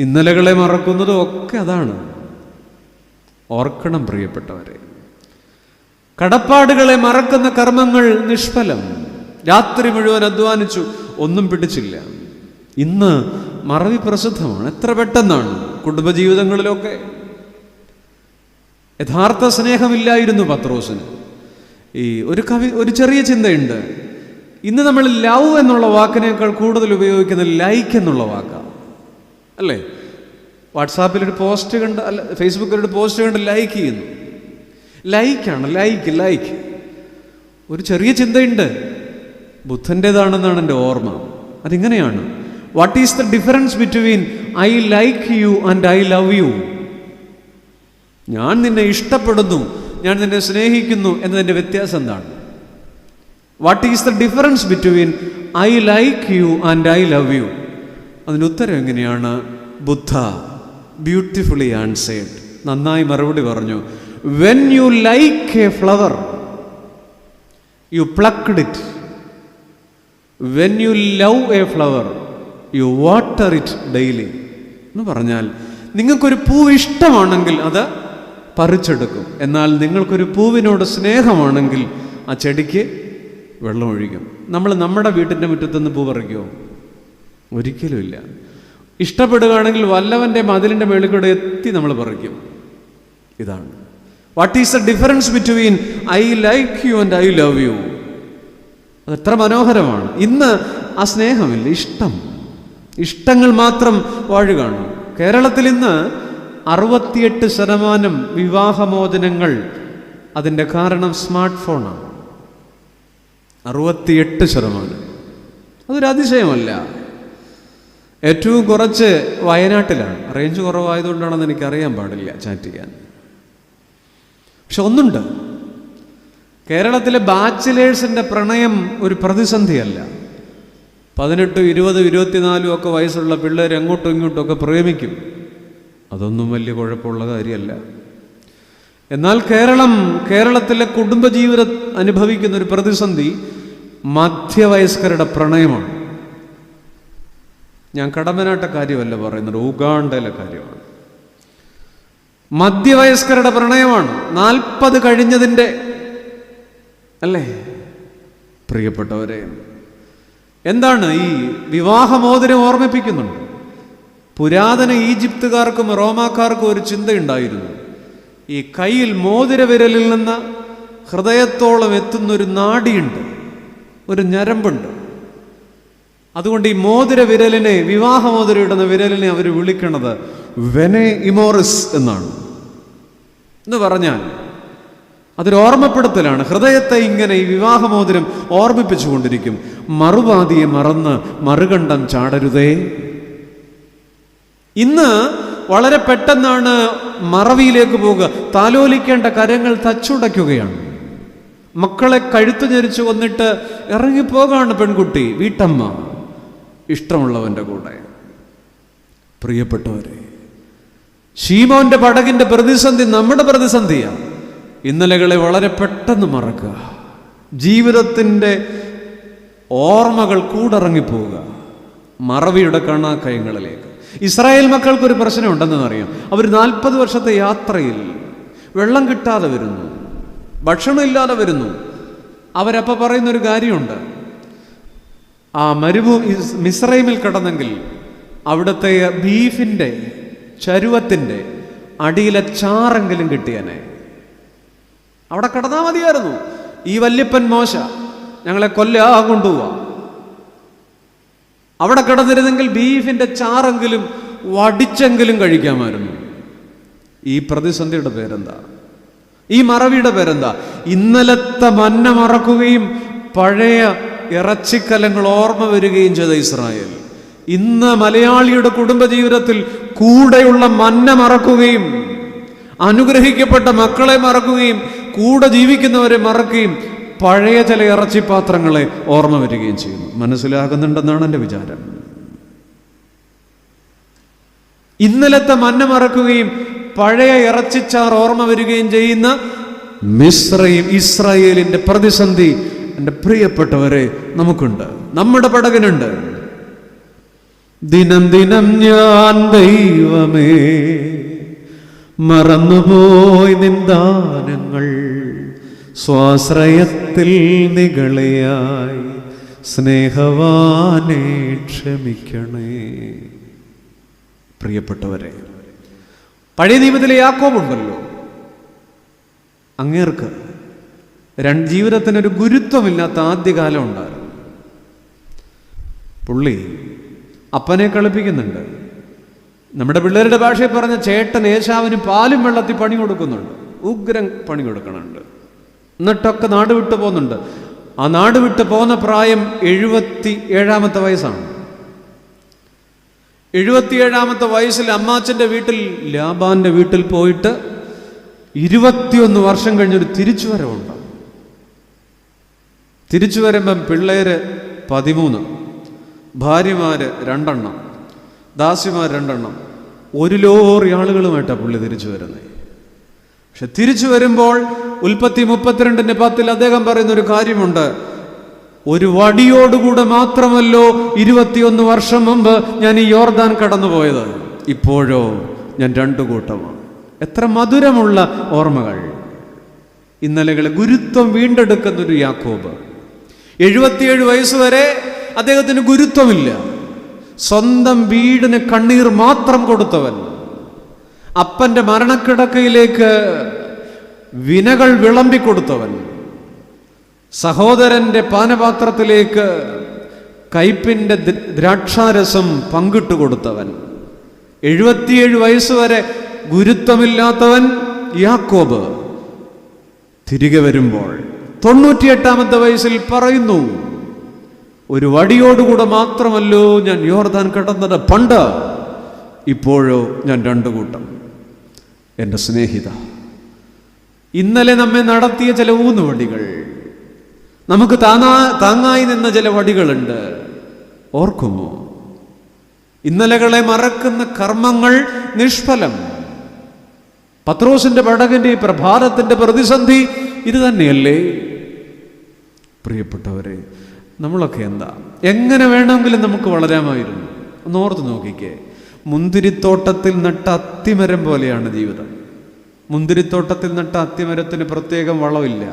ഇന്നലകളെ മറക്കുന്നതും ഒക്കെ അതാണ്. ഓർക്കണം പ്രിയപ്പെട്ടവരെ, കടപ്പാടുകളെ മറക്കുന്ന കർമ്മങ്ങൾ നിഷ്ഫലം. രാത്രി മുഴുവൻ അധ്വാനിച്ചു, ഒന്നും പിടിച്ചില്ല. ഇന്ന് മറവി പ്രസിദ്ധമാണ്. എത്ര പെട്ടെന്നാണ് കുടുംബജീവിതങ്ങളിലൊക്കെ. യഥാർത്ഥ സ്നേഹമില്ലായിരുന്നു പത്രോസിന്. ഒരു ചെറിയ ചിന്തയുണ്ട്. ഇന്ന് നമ്മൾ ലവ് എന്നുള്ള വാക്കിനേക്കാൾ കൂടുതൽ ഉപയോഗിക്കുന്നത് ലൈക്ക് എന്നുള്ള വാക്കാണ്, അല്ലേ? വാട്സാപ്പിലൊരു പോസ്റ്റ് കണ്ട്, അല്ല ഫേസ്ബുക്കിലൊരു പോസ്റ്റ് കണ്ട് ലൈക്ക് ചെയ്യുന്നു. ലൈക്കാണ്, ലൈക്ക്. ഒരു ചെറിയ ചിന്തയുണ്ട്, ബുദ്ധൻ്റേതാണെന്നാണ് എൻ്റെ ഓർമ്മ. അതിങ്ങനെയാണ്: what is the difference between I like you and I love you? ഞാൻ നിന്നെ ഇഷ്ടപ്പെടുന്നു, ഞാൻ നിന്നെ സ്നേഹിക്കുന്നു എന്നതിൻ്റെ വ്യത്യാസം എന്താണ്? What is the difference between I like you and I love you? അതിന് ഉത്തരം എങ്ങനെയാണ്? ബുദ്ധ ബ്യൂട്ടിഫുള്ളി ആൻസേർഡ്, നന്നായി മറുപടി പറഞ്ഞു. When you like a flower you plucked it. When you love a flower you water it daily. എന്ന് പറഞ്ഞാൽ, നിങ്ങൾക്കൊരു പൂവ് ഇഷ്ടമാണെങ്കിൽ അത് പറിച്ചെടുക്കും. എന്നാൽ നിങ്ങൾക്കൊരു പൂവിനോട് സ്നേഹമാണെങ്കിൽ ആ ചെടിക്ക് വെള്ളമൊഴിക്കും. നമ്മൾ നമ്മുടെ വീട്ടിൻ്റെ മുറ്റത്തുനിന്ന് പൂ പറിക്കുമോ? ഒരിക്കലുമില്ല. ഇഷ്ടപ്പെടുകയാണെങ്കിൽ വല്ലവൻ്റെ മതിലിൻ്റെ മേളിൽ കൂടെ എത്തി നമ്മൾ പറിക്കും. ഇതാണ് what is the difference between I like you and I love U. അതെത്ര മനോഹരമാണ്. ഇന്ന് ആ സ്നേഹമില്ല, ഇഷ്ടങ്ങൾ മാത്രം വാഴുകയാണ്. കേരളത്തിൽ ഇന്ന് 68% വിവാഹമോചനങ്ങൾ, അതിൻ്റെ കാരണം സ്മാർട്ട് ഫോണാണ്. 68%. അതൊരു അതിശയമല്ല. ഏറ്റവും കുറച്ച് വയനാട്ടിലാണ്. റേഞ്ച് കുറവായതുകൊണ്ടാണെന്ന് എനിക്കറിയാൻ പാടില്ല ചാറ്റ് ചെയ്യാൻ. പക്ഷെ ഒന്നുണ്ട്, കേരളത്തിലെ ബാച്ചിലേഴ്സിൻ്റെ പ്രണയം ഒരു പ്രതിസന്ധിയല്ല. 18, 20, 24 ഒക്കെ വയസ്സുള്ള പിള്ളേർ അങ്ങോട്ടും ഇങ്ങോട്ടും ഒക്കെ പ്രേമിക്കും. അതൊന്നും വലിയ കുഴപ്പമുള്ള കാര്യമല്ല. എന്നാൽ കേരളത്തിലെ കുടുംബജീവിതം അനുഭവിക്കുന്ന ഒരു പ്രതിസന്ധി മധ്യവയസ്കരുടെ പ്രണയമാണ്. ഞാൻ കടമ്പനാട്ടെ കാര്യമല്ല പറയുന്നത്, ഉഗാണ്ടയിലെ കാര്യമാണ്. മധ്യവയസ്കരുടെ പ്രണയമാണ്. 40 കഴിഞ്ഞതിൻ്റെ, അല്ലേ പ്രിയപ്പെട്ടവരെ? എന്താണ് ഈ വിവാഹമോതിരം ഓർമ്മിപ്പിക്കുന്നുണ്ട്? പുരാതന ഈജിപ്തുകാർക്കും റോമാക്കാർക്കും ഒരു ചിന്തയുണ്ടായിരുന്നു. ഈ കയ്യിൽ മോതിരവിരലിൽ നിന്ന് ഹൃദയത്തോളം എത്തുന്നൊരു നാഡിയുണ്ട്, ഒരു ഞരമ്പുണ്ട്. അതുകൊണ്ട് ഈ മോതിരവിരലിനെ, വിവാഹമോതിരം ഇടുന്ന വിരലിനെ അവർ വിളിക്കുന്നത് വെനെ ഇമോറിസ് എന്നാണ്. എന്ന് പറഞ്ഞാൽ അതൊരു ഓർമ്മപ്പെടുത്തലാണ്. ഹൃദയത്തെ ഇങ്ങനെ ഈ വിവാഹമോതിരം ഓർമ്മിപ്പിച്ചുകൊണ്ടിരിക്കും. മറുപാതിയെ മറന്ന് മറുകണ്ഠം ചാടരുതേ. ഇന്ന് വളരെ പെട്ടെന്നാണ് മറവിയിലേക്ക് പോവുക. താലോലിക്കേണ്ട കരങ്ങൾ തച്ചുടയ്ക്കുകയാണ്. മക്കളെ കഴുത്തു ഞെരിച്ചു കൊന്നിട്ട് ഇറങ്ങിപ്പോകാണ് പെൺകുട്ടി, വീട്ടമ്മ, ഇഷ്ടമുള്ളവൻ്റെ കൂടെ. പ്രിയപ്പെട്ടവരെ, ശീമോന്റെ പടകിന്റെ പ്രതിസന്ധി നമ്മുടെ പ്രതിസന്ധിയാണ്. ഇന്നലകളെ വളരെ പെട്ടെന്ന് മറക്കുക. ജീവിതത്തിൻ്റെ ഓർമ്മകൾ കൂടിറങ്ങിപ്പോവുക മറവിയുടെ കാണാക്കയങ്ങളിലേക്ക്. ഇസ്രായേൽ മക്കൾക്കൊരു പ്രശ്നമുണ്ടെന്ന് അറിയാം. അവർ 40 വർഷത്തെ യാത്രയിൽ വെള്ളം കിട്ടാതെ വരുന്നു, ഭക്ഷണം ഇല്ലാതെ വരുന്നു. അവരപ്പോൾ പറയുന്നൊരു കാര്യമുണ്ട്, ആ മിസ്രൈമിൽ കിടന്നെങ്കിൽ അവിടുത്തെ ബീഫിൻ്റെ ചരുവത്തിൻ്റെ അടിയിലെ ചാറെങ്കിലും കിട്ടിയനെ. അവിടെ കിടന്നാൽ മതിയായിരുന്നു. ഈ വല്യപ്പൻ മോശ ഞങ്ങളെ കൊണ്ടുപോവാ. അവിടെ കിടന്നിരുന്നെങ്കിൽ ബീഫിൻ്റെ ചാറെങ്കിലും വടിച്ചെങ്കിലും കഴിക്കാമായിരുന്നു. ഈ പ്രതിസന്ധിയുടെ പേരെന്താ? ഈ മറവിയുടെ പേരെന്താ? ഇന്നലത്തെ മന്ന മറക്കുകയും പഴയ ഇറച്ചിക്കലങ്ങൾ ഓർമ്മ വരികയും ചെയ്ത ഇസ്രായേൽ ഇന്ന് മലയാളിയുടെ കുടുംബജീവിതത്തിൽ കൂടെയുള്ള മന്ന മറക്കുകയും അനുഗ്രഹിക്കപ്പെട്ട മക്കളെ മറക്കുകയും കൂടെ ജീവിക്കുന്നവരെ മറക്കുകയും പഴയ ചില ഇറച്ചിപ്പാത്രങ്ങളെ ഓർമ്മ വരികയും ചെയ്യുന്നു. മനസ്സിലാകുന്നുണ്ടെന്നാണ് എൻ്റെ വിചാരം. ഇന്നലത്തെ മന്ന മറക്കുകയും പഴയ ഇറച്ചിച്ചാർ ഓർമ്മ വരികയും ചെയ്യുന്ന ഇസ്രായേലിന്റെ പ്രതിസന്ധി എൻ്റെ പ്രിയപ്പെട്ടവരെ നമുക്കുണ്ട്, നമ്മുടെ പടകിനുണ്ട്. ദിനം ദിനം ഞാൻ ദൈവമേ മറന്നുപോയി നിന്ദാനങ്ങൾ, സ്വാശ്രയത്തിൽ നികളയായി സ്നേഹവാനെ ക്ഷമിക്കണേ. പ്രിയപ്പെട്ടവരെ, പഴയ നിയമത്തിലെ യാക്കോബുണ്ടല്ലോ, അങ്ങേർക്ക് ജീവിതത്തിനൊരു ഗുരുത്വമില്ലാത്ത ആദ്യകാലം ഉണ്ടായിരുന്നു. പുള്ളി അപ്പനെ കളിപ്പിക്കുന്നുണ്ട്. നമ്മുടെ പിള്ളേരുടെ ഭാഷയിൽ പറഞ്ഞ ചേട്ടൻ ഏശാവിന് പാലും വെള്ളത്തിൽ പണി കൊടുക്കുന്നുണ്ട്, ഉഗ്രൻ പണി കൊടുക്കണുണ്ട്. എന്നിട്ടൊക്കെ നാട് വിട്ടു പോകുന്നുണ്ട്. ആ നാട് വിട്ട് പോകുന്ന പ്രായം 77 വയസ്സാണ്. 77 വയസ്സിൽ അമ്മാച്ചൻ്റെ വീട്ടിൽ, ലാബാന്റെ വീട്ടിൽ പോയിട്ട് 21 വർഷം കഴിഞ്ഞൊരു തിരിച്ചുവരവുണ്ട്. തിരിച്ചു വരുമ്പം പിള്ളേര് 13, ഭാര്യമാര് 2, ദാസിമാർ 2, 1 ലോറി ആളുകളുമായിട്ടാണ് പുള്ളി തിരിച്ചു വരുന്നത്. പക്ഷെ തിരിച്ചു വരുമ്പോൾ ഉൽപ്പത്തി 32:10 അദ്ദേഹം പറയുന്നൊരു കാര്യമുണ്ട്. ഒരു വടിയോടുകൂടെ മാത്രമല്ലോ 21 വർഷം മുമ്പ് ഞാൻ ഈ യോർദാൻ കടന്നുപോയത്, ഇപ്പോഴോ ഞാൻ 2 കൂട്ടമാണ്. എത്ര മധുരമുള്ള ഓർമ്മകൾ. ഇന്നലകളെ ഗുരുത്വം വീണ്ടെടുക്കുന്നൊരു യാക്കോബ്. 77 വയസ്സ് വരെ അദ്ദേഹത്തിന് ഗുരുത്വമില്ല. സ്വന്തം വീടിന് കണ്ണീർ മാത്രം കൊടുത്തവൻ, അപ്പൻ്റെ മരണക്കിടക്കയിലേക്ക് വിനകൾ വിളമ്പിക്കൊടുത്തവൻ, സഹോദരൻ്റെ പാനപാത്രത്തിലേക്ക് കയ്പിൻ്റെ ദ്രാക്ഷാരസം പങ്കിട്ടു കൊടുത്തവൻ, 77 വയസ്സ് വരെ ഗുരുത്വമില്ലാത്തവൻ യാക്കോബ് തിരികെ വരുമ്പോൾ 98 വയസ്സിൽ പറയുന്നു, ഒരു വടിയോടുകൂടെ മാത്രമല്ലോ ഞാൻ യോർദാൻ കടന്നത് പണ്ട്, ഇപ്പോഴോ ഞാൻ 2 കൂട്ടം. എൻ്റെ സ്നേഹിത, ഇന്നലെ നമ്മെ നടത്തിയ ചില ഊന്നുവടികൾ, നമുക്ക് താങ്ങായി നിന്ന ചില വടികളുണ്ട്, ഓർക്കുമോ? ഇന്നലകളെ മറക്കുന്ന കർമ്മങ്ങൾ നിഷ്ഫലം. പത്രോസിന്റെ പടകിന്റെ ഈ പ്രഭാതത്തിന്റെ പ്രതിസന്ധി ഇത് തന്നെയല്ലേ? പ്രിയപ്പെട്ടവരെ, നമ്മളൊക്കെ എന്താ, എങ്ങനെ വേണമെങ്കിലും നമുക്ക് വളരാമായിരുന്നു. ഒന്നോർത്ത് നോക്കിക്കേ, മുന്തിരിത്തോട്ടത്തിൽ നട്ട അത്തിമരം പോലെയാണ് ജീവിതം. മുന്തിരിത്തോട്ടത്തിൽ നട്ട അത്തിമരത്തിന് പ്രത്യേകം വളമില്ല,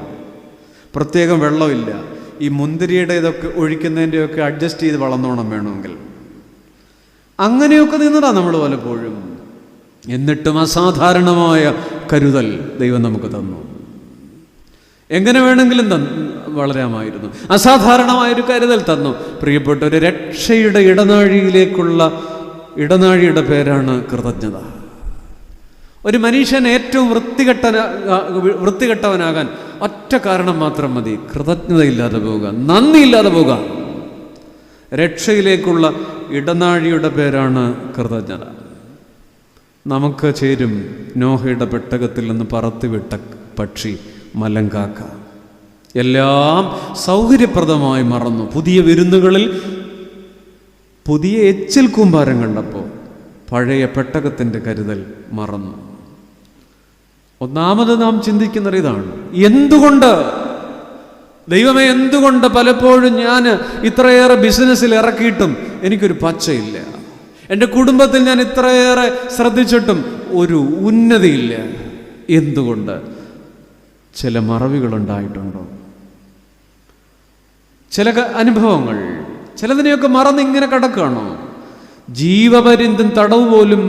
പ്രത്യേകം വെള്ളമില്ല. ഈ മുന്തിരിയുടെ ഇതൊക്കെ ഒഴിക്കുന്നതിൻ്റെയൊക്കെ അഡ്ജസ്റ്റ് ചെയ്ത് വളർന്നോണം വേണമെങ്കിൽ. അങ്ങനെയൊക്കെ നിന്നതാ നമ്മൾ പലപ്പോഴും. എന്നിട്ടും അസാധാരണമായ കരുതൽ ദൈവം നമുക്ക് തന്നു. എങ്ങനെ വേണമെങ്കിലും വളരാമായിരുന്നു. അസാധാരണമായൊരു കരുതൽ തന്നു. പ്രിയപ്പെട്ട ഒരു രക്ഷയുടെ ഇടനാഴിയുടെ പേരാണ് കൃതജ്ഞത. ഒരു മനുഷ്യൻ ഏറ്റവും വൃത്തികെട്ടവനാകാൻ ഒറ്റ കാരണം മാത്രം മതി: കൃതജ്ഞതയില്ലാതെ പോവുക, നന്ദിയില്ലാതെ പോവുക. രക്ഷയിലേക്കുള്ള ഇടനാഴിയുടെ പേരാണ് കൃതജ്ഞത. നമുക്ക് ചേരും നോഹയുടെ പെട്ടകത്തിൽ നിന്ന് പറത്തിവിട്ട പക്ഷി മലങ്കാക്ക. എല്ലാം സൗകര്യപ്രദമായി മറന്നു. പുതിയ വിരുന്നുകളിൽ പുതിയ എച്ചിൽ കൂമ്പാരം കണ്ടപ്പോൾ പഴയ പെട്ടകത്തിൻ്റെ കരുതൽ മറന്നു. ഒന്നാമത് നാം ചിന്തിക്കുന്നത് ഇതാണ്: എന്തുകൊണ്ട് ദൈവമേ, എന്തുകൊണ്ട് പലപ്പോഴും ഞാൻ ഇത്രയേറെ ബിസിനസ്സിൽ ഇറക്കിയിട്ടും എനിക്കൊരു പച്ചയില്ല? എൻ്റെ കുടുംബത്തിൽ ഞാൻ ഇത്രയേറെ ശ്രദ്ധിച്ചിട്ടും ഒരു ഉന്നതിയില്ല. എന്തുകൊണ്ട്? ചില മറവികളുണ്ടായിട്ടുണ്ടോ? ചില അനുഭവങ്ങൾ, ചിലതിനെയൊക്കെ മറന്ന് ഇങ്ങനെ കിടക്കുകയാണോ? ജീവപര്യന്തം തടവ് പോലും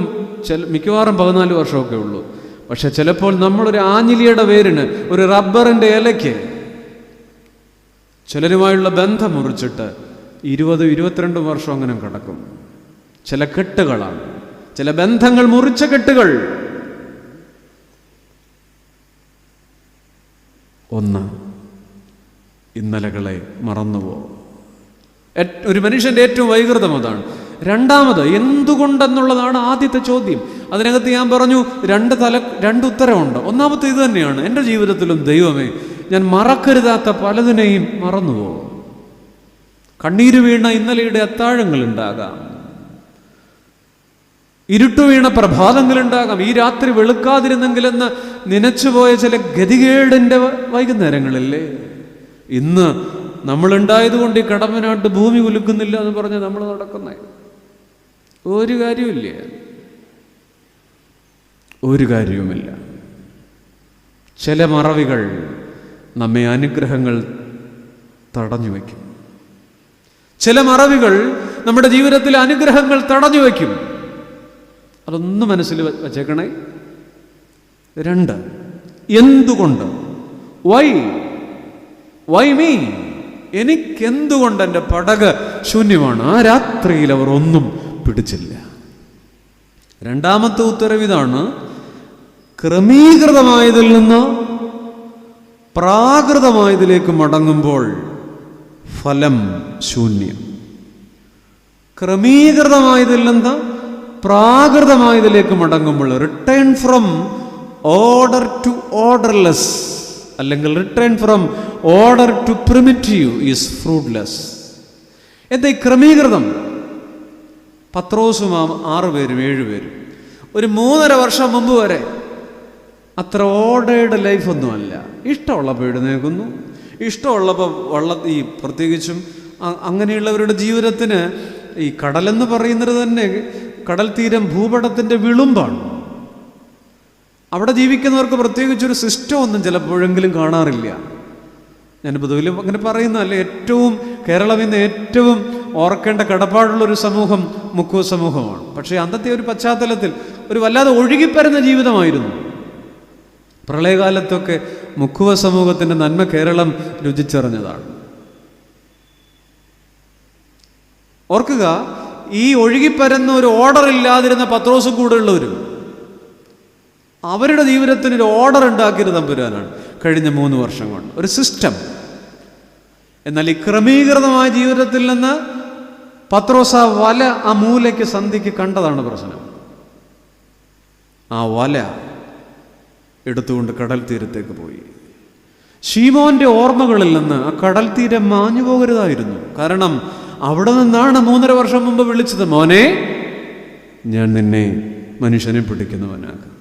മിക്കവാറും 14 വർഷമൊക്കെ ഉള്ളൂ. പക്ഷെ ചിലപ്പോൾ നമ്മളൊരു ആഞ്ഞിലിയുടെ വേരിന്, ഒരു റബ്ബറിൻ്റെ ഇലയ്ക്ക് ചിലരുമായുള്ള ബന്ധം മുറിച്ചിട്ട് 20-22 വർഷം അങ്ങനെ കിടക്കും. ചില കെട്ടുകളാണ്, ചില ബന്ധങ്ങൾ മുറിച്ച കെട്ടുകൾ. ഒന്ന്, ഇന്നലകളെ മറന്നുപോ. ഒരു മനുഷ്യൻ്റെ ഏറ്റവും വൈകൃതം അതാണ്. രണ്ടാമത്, എന്തുകൊണ്ടെന്നുള്ളതാണ് ആദ്യത്തെ ചോദ്യം. അതിനകത്ത് ഞാൻ പറഞ്ഞു രണ്ട് ഉത്തരമുണ്ട്. ഒന്നാമത്തെ ഇത് തന്നെയാണ്: എൻ്റെ ജീവിതത്തിലും ദൈവമേ, ഞാൻ മറക്കരുതാത്ത പലതിനെയും മറന്നുപോ. കണ്ണീര് വീണ ഇന്നലെയുടെ അത്താഴങ്ങളുണ്ടാകാം, ഇരുട്ടു വീണ പ്രഭാതങ്ങളുണ്ടാകാം, ഈ രാത്രി വെളുക്കാതിരുന്നെങ്കിലെന്ന് നനച്ചുപോയ ചില ഗതികേടിൻ്റെ വൈകുന്നേരങ്ങളില്ലേ. ഇന്ന് നമ്മളുണ്ടായതുകൊണ്ട് ഈ കടമ്പനാട്ട് ഭൂമി കുലുക്കുന്നില്ല എന്ന് പറഞ്ഞ് നമ്മൾ നടക്കുന്നേ ഒരു കാര്യമില്ല, ഒരു കാര്യവുമില്ല. ചില മറവികൾ നമ്മെ അനുഗ്രഹങ്ങൾ തടഞ്ഞു വയ്ക്കും. ചില മറവികൾ നമ്മുടെ ജീവിതത്തിൽ അനുഗ്രഹങ്ങൾ തടഞ്ഞു വയ്ക്കും. അതൊന്ന് മനസ്സിൽ വച്ചേക്കണേ. 2, എന്തുകൊണ്ട്? Why me? എനിക്കെന്തുകൊണ്ട് എൻ്റെ പടക് ശൂന്യമാണ്? ആ രാത്രിയിൽ അവർ ഒന്നും പിടിച്ചില്ല. രണ്ടാമത്തെ ഉത്തരവിതാണ്: ക്രമീകൃതമായതിൽ നിന്ന് പ്രാകൃതമായതിലേക്ക് മടങ്ങുമ്പോൾ ഫലം ശൂന്യം. ക്രമീകൃതമായതിൽ നിന്ന് പ്രാകൃതമായതിലേക്ക് മടങ്ങുമ്പോൾ, return from order to orderless, അല്ലെങ്കിൽ return from order to primitive is fruitless. എന്താ ഈ ക്രമീകൃതം? പത്രോസും 6 പേരും 7 പേരും ഒരു 3.5 വർഷം മുമ്പ് വരെ അത്ര ഓർഡേർഡ് ലൈഫൊന്നുമല്ല. ഇഷ്ടമുള്ളപ്പോൾ എഴുന്നേൽക്കുന്നു, ഇഷ്ടമുള്ളപ്പോൾ പ്രത്യേകിച്ചും അങ്ങനെയുള്ളവരുടെ ജീവിതത്തിന് ഈ കടലെന്ന് പറയുന്നത് തന്നെ, കടൽ തീരം ഭൂപടത്തിൻ്റെ വിളുമ്പാണ്. അവിടെ ജീവിക്കുന്നവർക്ക് പ്രത്യേകിച്ചൊരു സിസ്റ്റം ഒന്നും ചിലപ്പോഴെങ്കിലും കാണാറില്ല. ഞാൻ പൊതുവിൽ അങ്ങനെ പറയുന്നതല്ല. കേരളം ഇന്ന് ഏറ്റവും ഓർക്കേണ്ട കടപ്പാടുള്ളൊരു സമൂഹം മുക്കുവ സമൂഹമാണ്. പക്ഷേ അന്നത്തെ ഒരു പശ്ചാത്തലത്തിൽ ഒരു വല്ലാതെ ഒഴുകിപ്പരുന്ന ജീവിതമായിരുന്നു. പ്രളയകാലത്തൊക്കെ മുക്കുവ സമൂഹത്തിൻ്റെ നന്മ കേരളം രുചിച്ചറിഞ്ഞതാണ്. ഓർക്കുക, ഈ ഒഴുകിപ്പരുന്ന ഒരു ഓർഡർ ഇല്ലാതിരുന്ന പത്രോസും കൂടെ ഉള്ളവരും അവരുടെ ജീവിതത്തിന് ഒരു ഓർഡർ ഉണ്ടാക്കിയത് തമ്പുരാനാണ് കഴിഞ്ഞ 3 വർഷം കൊണ്ട്, ഒരു സിസ്റ്റം. എന്നാൽ ഈ ക്രമീകൃതമായ ജീവിതത്തിൽ നിന്ന് പത്രോസ് ആ മൂലയ്ക്ക് സന്ധിക്ക് കണ്ടതാണ് പ്രശ്നം. ആ വല എടുത്തുകൊണ്ട് കടൽ തീരത്തേക്ക് പോയി. ശീമോന്റെ ഓർമ്മകളിൽ നിന്ന് ആ കടൽ തീരം മാഞ്ഞു പോകരുതായിരുന്നു. കാരണം അവിടെ നിന്നാണ് 3.5 വർഷം മുമ്പ് വിളിച്ചത്: മോനെ, ഞാൻ നിന്നെ മനുഷ്യനെ പിടിക്കുന്നവനാകും.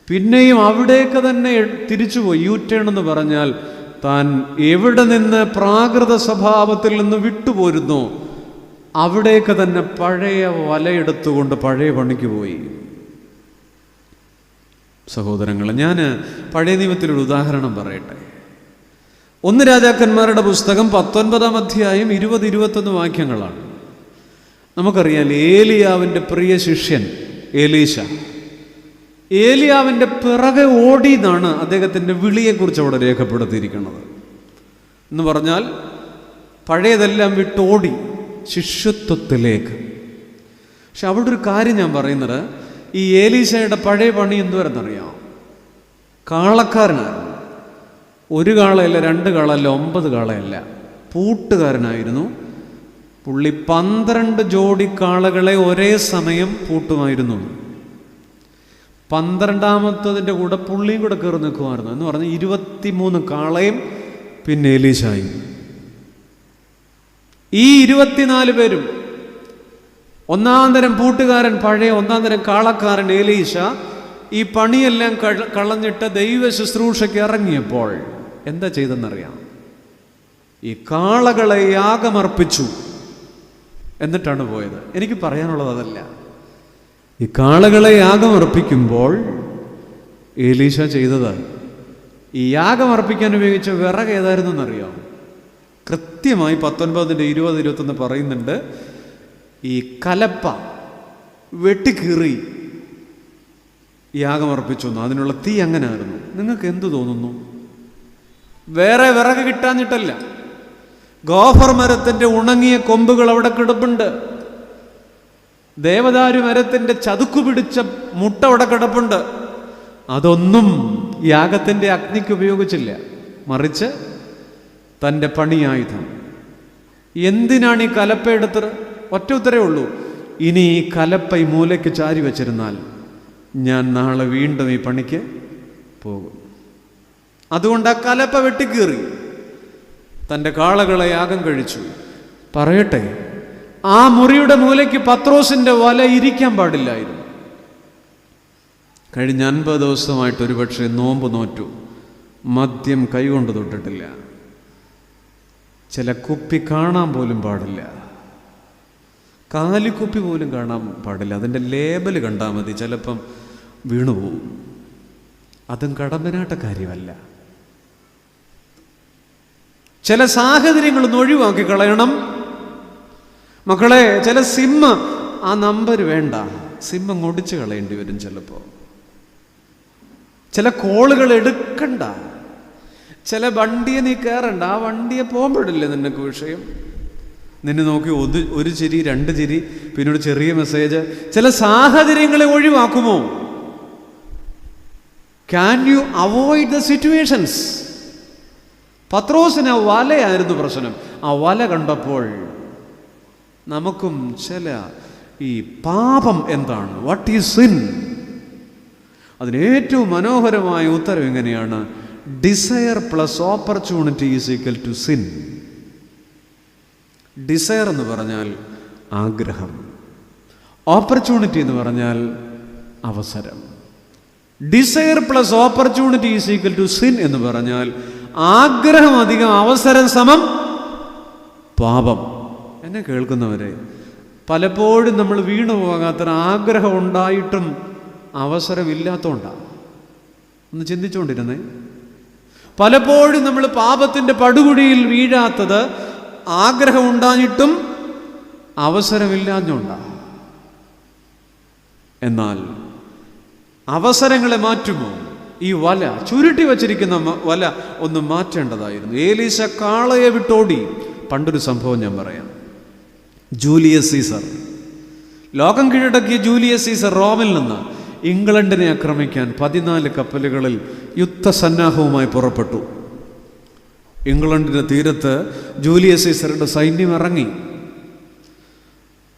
പിന്നെയും അവിടേക്ക് തന്നെ തിരിച്ചുപോയി. യൂറ്റേൺ എന്ന് പറഞ്ഞാൽ താൻ എവിടെ നിന്ന് പ്രാകൃത സ്വഭാവത്തിൽ നിന്ന് വിട്ടുപോരുന്നു അവിടേക്ക് തന്നെ പഴയ വലയെടുത്തുകൊണ്ട് പഴയ പണിക്ക് പോയി. സഹോദരങ്ങൾ, ഞാൻ പഴയ നിയമത്തിലൊരു ഉദാഹരണം പറയട്ടെ. 1 രാജാക്കന്മാരുടെ പുസ്തകം 19-ാം അധ്യായം 20-21 വാക്യങ്ങളാണ്. നമുക്കറിയാം, ഏലിയാവിൻ്റെ പ്രിയ ശിഷ്യൻ എലീശ ഏലിയാവിൻ്റെ പിറകെ ഓടി എന്നാണ് അദ്ദേഹത്തിൻ്റെ വിളിയെക്കുറിച്ച് അവിടെ രേഖപ്പെടുത്തിയിരിക്കുന്നത്. എന്ന് പറഞ്ഞാൽ പഴയതെല്ലാം വിട്ടോടി ശിഷ്യത്വത്തിലേക്ക്. പക്ഷെ അവിടെ ഒരു കാര്യം ഞാൻ പറയുന്നത്, ഈ ഏലീശയുടെ പഴയ പണി എന്തുവരെന്നറിയാം? കാളക്കാരനായിരുന്നു. ഒരു കാളയല്ല, 2 കാളയല്ല, 9 കാളയല്ല, പൂട്ടുകാരനായിരുന്നു പുള്ളി. 12 ജോഡി കാളകളെ ഒരേ സമയം പൂട്ടുമായിരുന്നു. 12ാമത്തതിൻ്റെ കൂടെ പുള്ളിയും കൂടെ കയറി നിൽക്കുമായിരുന്നു. എന്ന് പറഞ്ഞ് 23 കാളയും പിന്നെ എലീശായും. ഈ 24 പേരും, ഒന്നാം തരം പൂട്ടുകാരൻ, പഴയ ഒന്നാം തരം കാളക്കാരൻ എലീശ, ഈ പണിയെല്ലാം കളഞ്ഞിട്ട് ദൈവ ശുശ്രൂഷയ്ക്ക് ഇറങ്ങിയപ്പോൾ എന്താ ചെയ്തെന്നറിയാം? ഈ കാളകളെ യാഗമർപ്പിച്ചു. എന്നിട്ടാണ് പോയത്. എനിക്ക് പറയാനുള്ളത് അതല്ല. ഈ കാളകളെ യാഗമർപ്പിക്കുമ്പോൾ എലീശ ചെയ്തത്, ഈ യാഗമർപ്പിക്കാൻ ഉപയോഗിച്ച വിറക് ഏതായിരുന്നു എന്നറിയാം? കൃത്യമായി 19:20-21 പറയുന്നുണ്ട്. ഈ കലപ്പ വെട്ടിക്കീറി യാഗമർപ്പിച്ചു. അതിനുള്ള തീ അങ്ങനെ ആയിരുന്നു. നിങ്ങൾക്ക് എന്തു തോന്നുന്നു? വേറെ വിറക് കിട്ടാഞ്ഞിട്ടല്ല. ഗോഫർ മരത്തിൻ്റെ ഉണങ്ങിയ കൊമ്പുകൾ അവിടെ കിടപ്പുണ്ട്. ദേവദാരു മരത്തിൻ്റെ ചതുക്കു പിടിച്ച മുട്ട അവിടെ കിടപ്പുണ്ട്. അതൊന്നും യാഗത്തിൻ്റെ അഗ്നിക്ക് ഉപയോഗിച്ചില്ല. മറിച്ച് തൻ്റെ പണിയായുധം. എന്തിനാണ് ഈ കലപ്പ എടുത്തത്? ഒറ്റ ഉത്തരവേ ഉള്ളൂ. ഇനി ഈ കലപ്പ ഈ മൂലയ്ക്ക് ചാരി വച്ചിരുന്നാൽ ഞാൻ നാളെ വീണ്ടും ഈ പണിക്ക് പോകും. അതുകൊണ്ട് ആ കലപ്പ വെട്ടിക്കീറി തൻ്റെ കാളകളെ യാഗം കഴിച്ചു. പറയട്ടെ, ആ മുറിയുടെ മൂലയ്ക്ക് പത്രോസിൻ്റെ വല ഇരിക്കാൻ പാടില്ലായിരുന്നു. കഴിഞ്ഞ 50 ദിവസമായിട്ട് ഒരുപക്ഷെ നോമ്പ് നോറ്റു, മദ്യം കൈകൊണ്ട് തൊട്ടിട്ടില്ല, ചില കുപ്പി കാണാൻ പോലും പാടില്ല, കാലിക്കുപ്പി പോലും കാണാൻ പാടില്ല. അതിൻ്റെ ലേബൽ കണ്ടാൽ മതി, ചിലപ്പം വീണുപോകും. അതും കടമ്പനാട്ട കാര്യമല്ല. ചില സാഹചര്യങ്ങളൊന്നും ഒഴിവാക്കി കളയണം മക്കളെ. ചില സിമ്മ് ആ നമ്പർ വേണ്ട, സിമ്മ് ഒടിച്ച് കളയേണ്ടി വരും ചിലപ്പോൾ. ചില കോളുകൾ എടുക്കണ്ട, ചില വണ്ടിയെ നീ കയറണ്ട. ആ വണ്ടിയെ പോകുമ്പോഴില്ലേ നിനക്ക് വിഷയം. നിന്നെ നോക്കി ഒരു ചിരി, 2 ചിരി, പിന്നെ ഒരു ചെറിയ മെസ്സേജ്. ചില സാഹചര്യങ്ങളെ ഒഴിവാക്കുമോ? Can you avoid the situations? പത്രോസിന് വലയായിരുന്നു പ്രശ്നം. ആ വല കണ്ടപ്പോൾ നമുക്കും ചില ഈ പാപം എന്താണ്, വാട്ട് ഈസ് സിൻ, അതിന് ഏറ്റവും മനോഹരമായ ഉത്തരം എങ്ങനെയാണ്? Desire plus opportunity is equal to sin. Desire എന്ന് പറഞ്ഞാൽ ആഗ്രഹം, ഓപ്പർച്യൂണിറ്റി എന്ന് പറഞ്ഞാൽ അവസരം. Desire plus opportunity is equal to sin എന്ന് പറഞ്ഞാൽ ആഗ്രഹം അധികം അവസരം സമം പാപം. എന്നെ കേൾക്കുന്നവരെ, പലപ്പോഴും നമ്മൾ വീണു പോകാത്ത ആഗ്രഹം ഉണ്ടായിട്ടും അവസരമില്ലാത്തതുകൊണ്ടാണ്. ഒന്ന് ചിന്തിച്ചുകൊണ്ടിരുന്നേ. പലപ്പോഴും നമ്മൾ പാപത്തിൻ്റെ പടുകുഴിയിൽ വീഴാത്തത് ആഗ്രഹം ഉണ്ടായിട്ടും അവസരമില്ലാഞ്ഞുകൊണ്ടാണ്. എന്നാൽ അവസരങ്ങളെ മാറ്റുമോ? ഈ വല, ചുരുട്ടി വച്ചിരിക്കുന്ന വല ഒന്ന് മാറ്റേണ്ടതായിരുന്നു. എലീശ കാളയെ വിട്ടോടി. പണ്ടൊരു സംഭവം ഞാൻ പറയാം. ജൂലിയസ് സീസർ, ലോകം കീഴടക്കിയ ജൂലിയസ് സീസർ റോമിൽ നിന്ന് ഇംഗ്ലണ്ടിനെ ആക്രമിക്കാൻ 14 കപ്പലുകളിൽ യുദ്ധസന്നാഹവുമായി പുറപ്പെട്ടു. ഇംഗ്ലണ്ടിൻ്റെ തീരത്ത് ജൂലിയസ് സീസറുടെ സൈന്യം ഇറങ്ങി.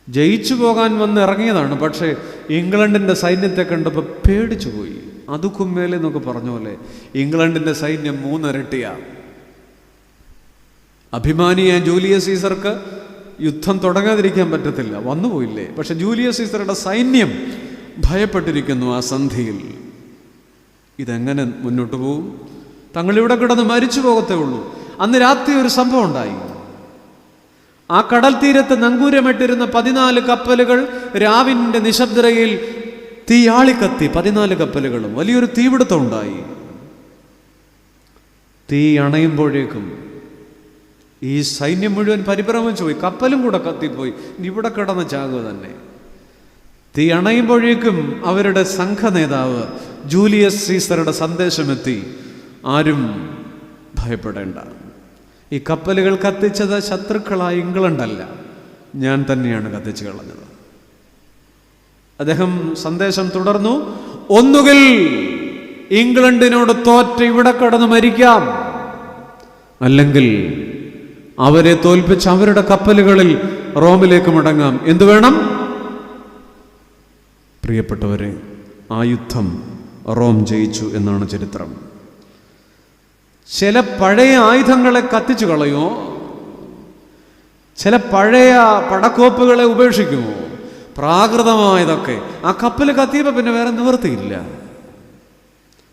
ജയിച്ചു പോകാൻ വന്ന് ഇറങ്ങിയതാണ്. പക്ഷേ ഇംഗ്ലണ്ടിൻ്റെ സൈന്യത്തെ കണ്ടപ്പോൾ പേടിച്ചു പോയി. അതുക്കും മേലെ എന്നൊക്കെ പറഞ്ഞ പോലെ ഇംഗ്ലണ്ടിൻ്റെ സൈന്യം 3 ഇരട്ടിയാണ്. അഭിമാനിയായ ജൂലിയസ് സീസർക്ക് യുദ്ധം തുടങ്ങാതിരിക്കാൻ പറ്റത്തില്ല, വന്നുപോയില്ലേ. പക്ഷെ ജൂലിയസ് സീസറുടെ സൈന്യം ഭയപ്പെട്ടിരിക്കുന്നു ആ സന്ധിയിൽ. ഇതെങ്ങനെ മുന്നോട്ട് പോകും? തങ്ങളിവിടെ കിടന്ന് മരിച്ചു പോകത്തേ ഉള്ളൂ. അന്ന് രാത്രി ഒരു സംഭവം ഉണ്ടായി. ആ കടൽ തീരത്ത് നങ്കൂരമിട്ടിരുന്ന 14 കപ്പലുകൾ രാവിൻ്റെ നിശബ്ദതയിൽ തീയാളിക്കത്തി. 14 കപ്പലുകളും വലിയൊരു തീപിടുത്തം ഉണ്ടായി. തീ അണയുമ്പോഴേക്കും ഈ സൈന്യം മുഴുവൻ പരിഭ്രമിച്ചു പോയി. കപ്പലും കൂടെ കത്തിപ്പോയി. ഇവിടെ കിടന്ന് ചാകുക തന്നെ. തീ അണയുമ്പോഴേക്കും അവരുടെ സംഘനേതാവ് ജൂലിയസ് സീസറുടെ സന്ദേശമെത്തി, ആരും ഭയപ്പെടേണ്ട, ഈ കപ്പലുകൾ കത്തിച്ചത് ശത്രുക്കളായ ഇംഗ്ലണ്ടല്ല, ഞാൻ തന്നെയാണ് കത്തിച്ചു കളഞ്ഞത്. അദ്ദേഹം സന്ദേശം തുടർന്നു, ഒന്നുകിൽ ഇംഗ്ലണ്ടിനോട് തോറ്റ് ഇവിടെ കടന്ന് മരിക്കാം, അല്ലെങ്കിൽ അവരെ തോൽപ്പിച്ച് അവരുടെ കപ്പലുകളിൽ റോമിലേക്ക് മടങ്ങാം. എന്തു വേണം? പ്രിയപ്പെട്ടവരെ, ആ യുദ്ധം റോം ജയിച്ചു എന്നാണ് ചരിത്രം. ചില പഴയ ആയുധങ്ങളെ കത്തിച്ചു കളയുമോ? ചില പഴയ പടക്കോപ്പുകളെ ഉപേക്ഷിക്കുമോ? പ്രാകൃതമായതൊക്കെ ആ കപ്പൽ കത്തിയപ്പോൾ പിന്നെ വേറെ നിവൃത്തിയില്ല.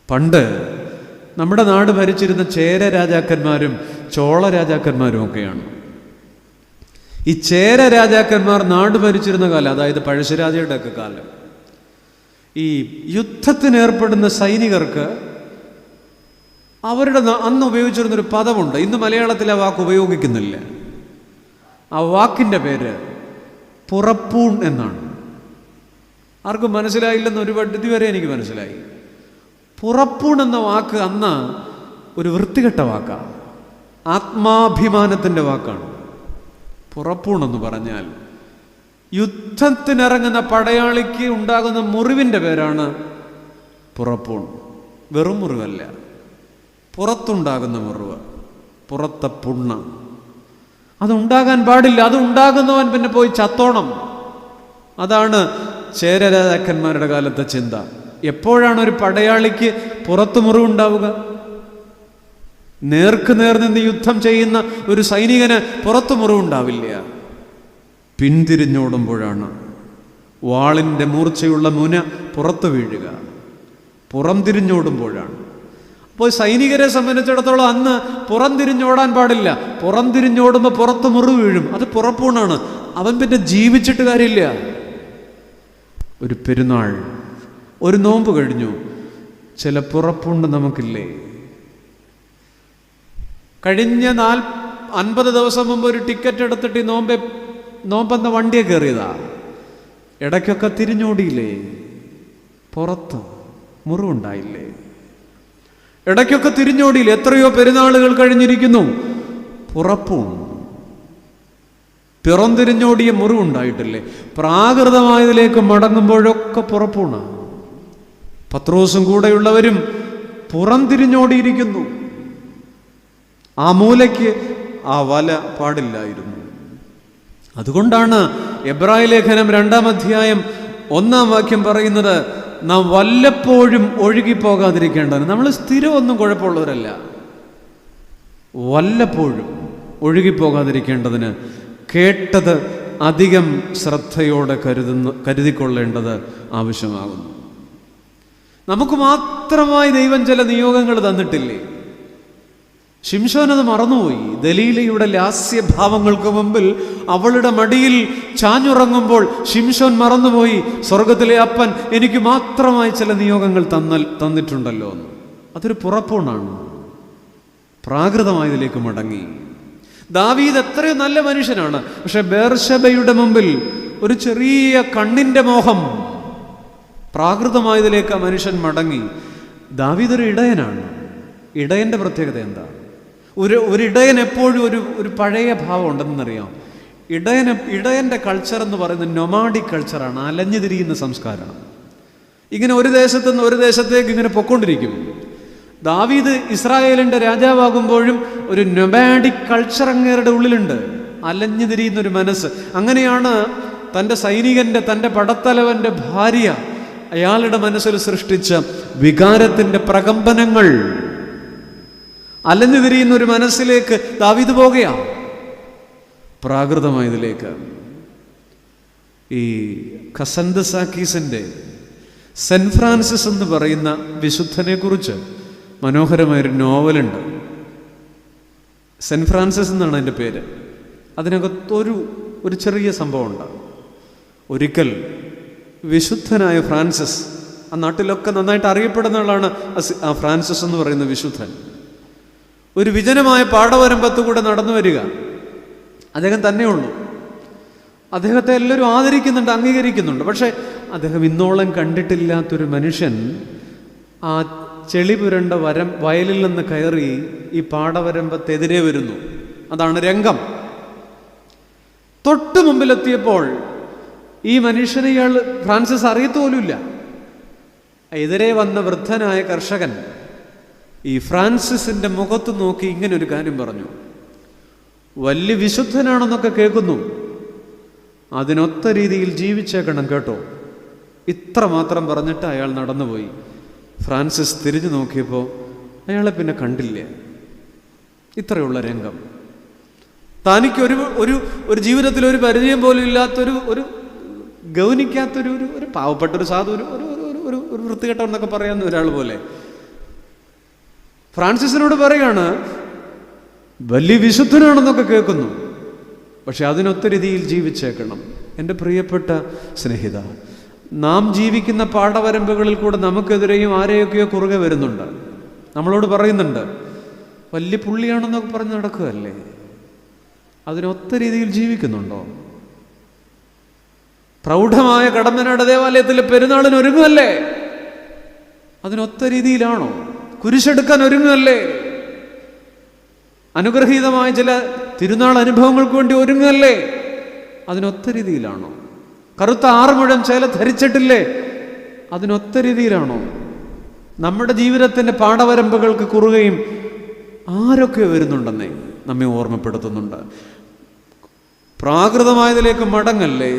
പണ്ട് നമ്മുടെ നാട് ഭരിച്ചിരുന്ന ചേര രാജാക്കന്മാരും ചോള രാജാക്കന്മാരും ഒക്കെയാണ്. ഈ ചേര രാജാക്കന്മാർ നാട് ഭരിച്ചിരുന്ന കാലം, അതായത് പഴശ്ശിരാജയുടെ ഒക്കെ കാലം, ഈ യുദ്ധത്തിനേർപ്പെടുന്ന സൈനികർക്ക് അവരുടെ അന്ന് ഉപയോഗിച്ചിരുന്നൊരു പദമുണ്ട്. ഇന്ന് മലയാളത്തിൽ ആ വാക്ക് ഉപയോഗിക്കുന്നില്ല. ആ വാക്കിൻ്റെ പേര് പുറപ്പൂൺ എന്നാണ്. ആർക്കും മനസ്സിലായില്ലെന്ന് ഒരു പരിധി വരെ എനിക്ക് മനസ്സിലായി. പുറപ്പൂൺ എന്ന വാക്ക് അന്ന് ഒരു വൃത്തികെട്ട വാക്കാണ്, ആത്മാഭിമാനത്തിൻ്റെ വാക്കാണ്. പുറപ്പൂൺ എന്ന് പറഞ്ഞാൽ യുദ്ധത്തിനിറങ്ങുന്ന പടയാളിക്ക് ഉണ്ടാകുന്ന മുറിവിൻ്റെ പേരാണ് പുറപ്പൂൺ. വെറും മുറിവല്ല, പുറത്തുണ്ടാകുന്ന മുറിവ്, പുറത്തെ പുണ്ണ്. അതുണ്ടാകാൻ പാടില്ല. അത് ഉണ്ടാകുന്നവൻ പിന്നെ പോയി ചത്തോണം. അതാണ് ചേര രാജാക്കന്മാരുടെ കാലത്തെ ചിന്ത. എപ്പോഴാണ് ഒരു പടയാളിക്ക് പുറത്ത് മുറിവുണ്ടാവുക? നേർക്ക് നേർ നിന്ന് യുദ്ധം ചെയ്യുന്ന ഒരു സൈനികന് പുറത്ത് മുറിവുണ്ടാവില്ല. പിന്തിരിഞ്ഞോടുമ്പോഴാണ് വാളിൻ്റെ മൂർച്ചയുള്ള മുന പുറത്തു വീഴുക. പുറം തിരിഞ്ഞോടുമ്പോഴാണ്. അപ്പോൾ സൈനികരെ സംബന്ധിച്ചിടത്തോളം അന്ന് പുറം തിരിഞ്ഞോടാൻ പാടില്ല. പുറം തിരിഞ്ഞോടുമ്പോൾ പുറത്ത് മുറിവ് വീഴും. അത് പുറപ്പൂണാണ്. അവൻ പിന്നെ ജീവിച്ചിട്ട് കാര്യമില്ല. ഒരു പെരുന്നാൾ, ഒരു നോമ്പ് കഴിഞ്ഞു, ചില പുറപ്പുണ്ട് നമുക്കില്ലേ? കഴിഞ്ഞ 50 ദിവസം മുമ്പ് ഒരു ടിക്കറ്റ് എടുത്തിട്ട് ഈ നോമ്പെന്ന വണ്ടിയെ കയറിയതാ. ഇടയ്ക്കൊക്കെ തിരിഞ്ഞോടിയില്ലേ? പുറത്ത് മുറിവുണ്ടായില്ലേ? ഇടയ്ക്കൊക്കെ തിരിഞ്ഞോടിയില്ലേ? എത്രയോ പെരുന്നാളുകൾ കഴിഞ്ഞിരിക്കുന്നു, പുറപ്പും പിറംതിരിഞ്ഞോടിയ മുറിവുണ്ടായിട്ടില്ലേ? പ്രാകൃതമായതിലേക്ക് മടങ്ങുമ്പോഴൊക്കെ പുറപ്പൂണ. പത്രോസും കൂടെയുള്ളവരും പുറംതിരിഞ്ഞോടിയിരിക്കുന്നു. ആ മൂലയ്ക്ക് ആ വല പാടില്ലായിരുന്നു. അതുകൊണ്ടാണ് എബ്രായ ലേഖനം 2-ാം അധ്യായം 1-ാം വാക്യം പറയുന്നത്, നാം വല്ലപ്പോഴും ഒഴുകിപ്പോകാതിരിക്കേണ്ടത്. നമ്മൾ സ്ഥിരം ഒന്നും കുഴപ്പമുള്ളവരല്ല. വല്ലപ്പോഴും ഒഴുകിപ്പോകാതിരിക്കേണ്ടതിന് കേട്ടത് അധികം ശ്രദ്ധയോടെ കരുതിക്കൊള്ളേണ്ടത് ആവശ്യമാകുന്നു. നമുക്ക് മാത്രമായി ദൈവം ചില നിയോഗങ്ങൾ തന്നിട്ടില്ലേ? ശിംശോൻ അത് മറന്നുപോയി. ദലീലയുടെ ലാസ്യഭാവങ്ങൾക്ക് മുമ്പിൽ അവളുടെ മടിയിൽ ചാഞ്ഞുറങ്ങുമ്പോൾ ശിംശോൻ മറന്നുപോയി, സ്വർഗത്തിലെ അപ്പൻ എനിക്ക് മാത്രമായി ചില നിയോഗങ്ങൾ തന്നിട്ടുണ്ടല്ലോ എന്ന്. അതൊരു പുറപ്പൂണാണ്. പ്രാകൃതമായതിലേക്ക് മടങ്ങി. ദാവീദ് എത്രയോ നല്ല മനുഷ്യനാണ്, പക്ഷെ ബേർശബയുടെ മുമ്പിൽ ഒരു ചെറിയ കണ്ണിൻ്റെ മോഹം, പ്രാകൃതമായതിലേക്ക് ആ മനുഷ്യൻ മടങ്ങി. ദാവീദ് ഒരു ഇടയനാണ്. ഇടയൻ്റെ പ്രത്യേകത എന്താ? ഒരു ഇടയൻ എപ്പോഴും ഒരു പഴയ ഭാവം ഉണ്ടെന്നറിയാം. ഇടയൻ്റെ കൾച്ചർ എന്ന് പറയുന്നത് നൊമാഡിക് കൾച്ചറാണ്, അലഞ്ഞു തിരിയുന്ന സംസ്കാരമാണ്. ഇങ്ങനെ ഒരു ദേശത്തു നിന്ന് ഒരു ദേശത്തേക്ക് ഇങ്ങനെ പൊക്കൊണ്ടിരിക്കും. ദാവീദ് ഇസ്രായേലിൻ്റെ രാജാവാകുമ്പോഴും ഒരു നൊമാഡിക് കൾച്ചർ അങ്ങേരുടെ ഉള്ളിലുണ്ട്, അലഞ്ഞു തിരിയുന്നൊരു മനസ്സ്. അങ്ങനെയാണ് തൻ്റെ സൈനികൻ്റെ, തൻ്റെ പടത്തലവൻ്റെ ഭാര്യ അയാളുടെ മനസ്സിൽ സൃഷ്ടിച്ച വികാരത്തിൻ്റെ പ്രകമ്പനങ്ങൾ. അലഞ്ഞു തിരിയുന്ന ഒരു മനസ്സിലേക്ക് ദാവീദ് പോകുകയാണ്, പ്രാകൃതമായതിലേക്ക്. ഈ കസന്ത് സാക്കീസിൻ്റെ സെൻറ്റ് ഫ്രാൻസിസ് എന്ന് പറയുന്ന വിശുദ്ധനെ കുറിച്ച് മനോഹരമായൊരു നോവലുണ്ട്. സെൻറ്റ് ഫ്രാൻസിസ് എന്നാണ് അതിൻ്റെ പേര്. അതിനകത്തൊരു ചെറിയ സംഭവമുണ്ട്. ഒരിക്കൽ വിശുദ്ധനായ ഫ്രാൻസിസ്, ആ നാട്ടിലൊക്കെ നന്നായിട്ട് അറിയപ്പെടുന്ന ആളാണ് ആ ഫ്രാൻസിസ് എന്ന് പറയുന്ന വിശുദ്ധൻ, ഒരു വിജനമായ പാടവരമ്പത്തുകൂടെ നടന്നു വരിക. അദ്ദേഹം തന്നെയുള്ളൂ. അദ്ദേഹത്തെ എല്ലാവരും ആദരിക്കുന്നുണ്ട്, അംഗീകരിക്കുന്നുണ്ട്. പക്ഷേ അദ്ദേഹം ഇന്നോളം കണ്ടിട്ടില്ലാത്തൊരു മനുഷ്യൻ ആ ചെളി പുരണ്ട വയലിൽ നിന്ന് കയറി ഈ പാടവരമ്പത്തെതിരെ വരുന്നു. അതാണ് രംഗം. തൊട്ടു മുമ്പിലെത്തിയപ്പോൾ ഈ മനുഷ്യനെ ഇയാൾ ഫ്രാൻസിസ് അറിയത്തോലുമില്ല. എതിരെ വന്ന വൃദ്ധനായ കർഷകൻ ഈ ഫ്രാൻസിസിന്റെ മുഖത്ത് നോക്കി ഇങ്ങനെ ഒരു കാര്യം പറഞ്ഞു: വലിയ വിശുദ്ധനാണെന്നൊക്കെ കേൾക്കുന്നു, അതിനൊത്ത രീതിയിൽ ജീവിച്ചേക്കണം കേട്ടോ. ഇത്ര മാത്രം പറഞ്ഞിട്ട് അയാൾ നടന്നുപോയി. ഫ്രാൻസിസ് തിരിഞ്ഞു നോക്കിയപ്പോൾ അയാളെ പിന്നെ കണ്ടില്ല. ഇത്രയുള്ള രംഗം. തനിക്ക് ഒരു ജീവിതത്തിൽ ഒരു പരിചയം പോലും ഇല്ലാത്തൊരു ഒരു ഗൗനിക്കാത്തൊരു ഒരു പാവപ്പെട്ടൊരു സാധു ഒരു വൃത്തികെട്ടം എന്നൊക്കെ പറയാവുന്ന ഒരാൾ പോലെ ഫ്രാൻസിസിനോട് പറയാണ്, വലിയ വിശുദ്ധനാണെന്നൊക്കെ കേൾക്കുന്നു, പക്ഷെ അതിനൊത്ത രീതിയിൽ ജീവിച്ചേക്കണം. എൻ്റെ പ്രിയപ്പെട്ട സ്നേഹിത, നാം ജീവിക്കുന്ന പാടവരമ്പുകളിൽ കൂടെ നമുക്കെതിരെയും ആരെയൊക്കെയോ കുറുകെ വരുന്നുണ്ട്. നമ്മളോട് പറയുന്നുണ്ട്, വലിയ പുള്ളിയാണെന്നൊക്കെ പറഞ്ഞ് നടക്കുകയല്ലേ? അതിനൊത്ത രീതിയിൽ ജീവിക്കുന്നുണ്ടോ? പ്രൗഢമായ കടമ്പനാട് ദേവാലയത്തിലെ പെരുന്നാളിന് ഒരുങ്ങുമല്ലേ? അതിനൊത്ത രീതിയിലാണോ? കുരിശെടുക്കാൻ ഒരുങ്ങുമല്ലേ? അനുഗ്രഹീതമായ ചില തിരുനാൾ അനുഭവങ്ങൾക്ക് വേണ്ടി ഒരുങ്ങല്ലേ? അതിനൊത്ത രീതിയിലാണോ? കറുത്ത 6 മുഴം ചേല ധരിച്ചിട്ടില്ലേ? അതിനൊത്ത രീതിയിലാണോ? നമ്മുടെ ജീവിതത്തിൻ്റെ പാടവരമ്പുകൾക്ക് കുറുകയും ആരൊക്കെ വരുന്നുണ്ടെന്നേ നമ്മെ ഓർമ്മപ്പെടുത്തുന്നുണ്ട്. പ്രാകൃതമായതിലേക്ക് മടങ്ങല്ലേ?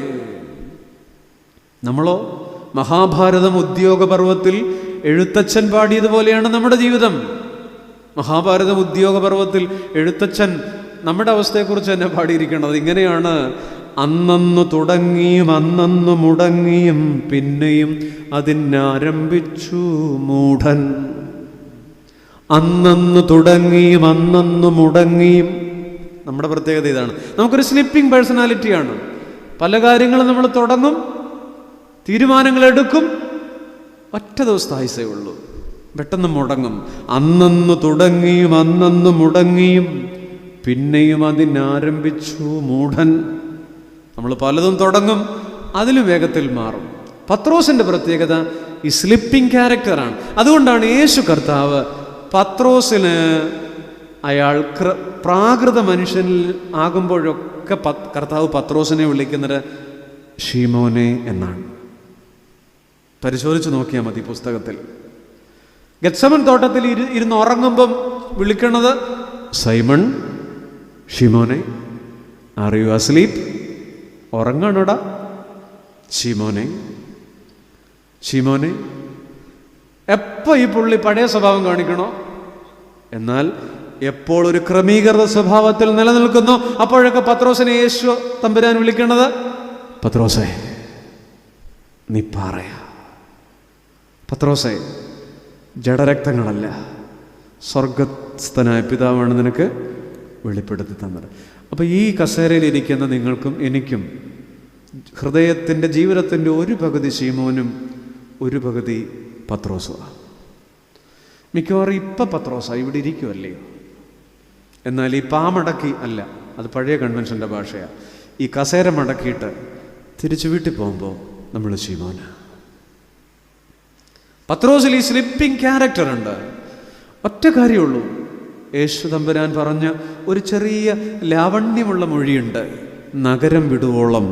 നമ്മളോ മഹാഭാരതം ഉദ്യോഗപർവത്തിൽ എഴുത്തച്ഛൻ പാടിയതുപോലെയാണ് നമ്മുടെ ജീവിതം. മഹാഭാരതം ഉദ്യോഗപർവത്തിൽ എഴുത്തച്ഛൻ നമ്മുടെ അവസ്ഥയെക്കുറിച്ച് തന്നെ പാടിയിരിക്കുന്നത് ഇങ്ങനെയാണ്: അന്നന്നു തുടങ്ങിയും അന്നന്നു മുടങ്ങിയും പിന്നെയും അതിനാരംഭിച്ചു മൂഢൻ. അന്നന്നു തുടങ്ങിയും അന്നന്നു മുടങ്ങിയും. നമ്മുടെ പ്രത്യേകത ഇതാണ്. നമുക്കൊരു സ്ലിപ്പിംഗ് പേഴ്സണാലിറ്റിയാണ്. പല കാര്യങ്ങളും നമ്മൾ തുടങ്ങും, തീരുമാനങ്ങൾ എടുക്കും, ഒറ്റ ദിവസത്തെ ആയുസേ ഉള്ളൂ, പെട്ടെന്ന് മുടങ്ങും. അന്നന്നു തുടങ്ങിയും അന്നന്നു മുടങ്ങിയും പിന്നെയും അതിനാരംഭിച്ചു മൂഢൻ. നമ്മൾ പലതും തുടങ്ങും, അതിലും വേഗത്തിൽ മാറും. പത്രോസിന്റെ പ്രത്യേകത ഈ സ്ലിപ്പിംഗ് ക്യാരക്ടറാണ്. അതുകൊണ്ടാണ് യേശു കർത്താവ് പത്രോസിന് അയാൾ പ്രാകൃത മനുഷ്യനിൽ ആകുമ്പോഴൊക്കെ കർത്താവ് പത്രോസിനെ വിളിക്കുന്നത് ഷീമോനെ എന്നാണ്. പരിശോധിച്ച് നോക്കിയാൽ മതി പുസ്തകത്തിൽ. ഗെത്സമൻ തോട്ടത്തിൽ ഇരുന്ന് ഉറങ്ങുമ്പം വിളിക്കണത് സൈമൺ, ഷിമോനെ, ആർ യു അസ്ലീപ്? ഉറങ്ങണോടാ ഷിമോനെ, ഷിമോനെ. എപ്പോൾ ഈ പുള്ളി പഴയ സ്വഭാവം കാണിക്കണോ? എന്നാൽ എപ്പോൾ ഒരു ക്രമീകൃത സ്വഭാവത്തിൽ നിലനിൽക്കുന്നു അപ്പോഴൊക്കെ പത്രോസിനെ യേശു തമ്പുരാൻ വിളിക്കണത് പത്രോസേ നീ പാറയാ. പത്രോസേ, ജഡരക്തങ്ങളല്ല, സ്വർഗസ്ഥനായ പിതാവാണ് നിനക്ക് വെളിപ്പെടുത്തി തന്നത്. അപ്പോൾ ഈ കസേരയിലിരിക്കുന്ന നിങ്ങൾക്കും എനിക്കും ഹൃദയത്തിൻ്റെ ജീവിതത്തിൻ്റെ ഒരു പകുതി ശീമോനും ഒരു പകുതി പത്രോസുമാണ്. മിക്കവാറും ഇപ്പം പത്രോസാണ് ഇവിടെ ഇരിക്കുമല്ലേ. എന്നാൽ ഈ പാമടക്കി അല്ല, അത് പഴയ കൺവെൻഷൻ്റെ ഭാഷയാണ്. ഈ കസേര മടക്കിയിട്ട് തിരിച്ചു വീട്ടിൽ പോകുമ്പോൾ നമ്മൾ ശീമോനാണ്. പത്രോസിൽ ഈ സ്ലിപ്പിംഗ് ക്യാരക്ടർ ഉണ്ട്. ഒറ്റ കാര്യമുള്ളൂ, യേശു തമ്പുരാൻ പറഞ്ഞ ഒരു ചെറിയ ലാവണ്യമുള്ള മൊഴിയുണ്ട്: നഗരം വിടുവോളം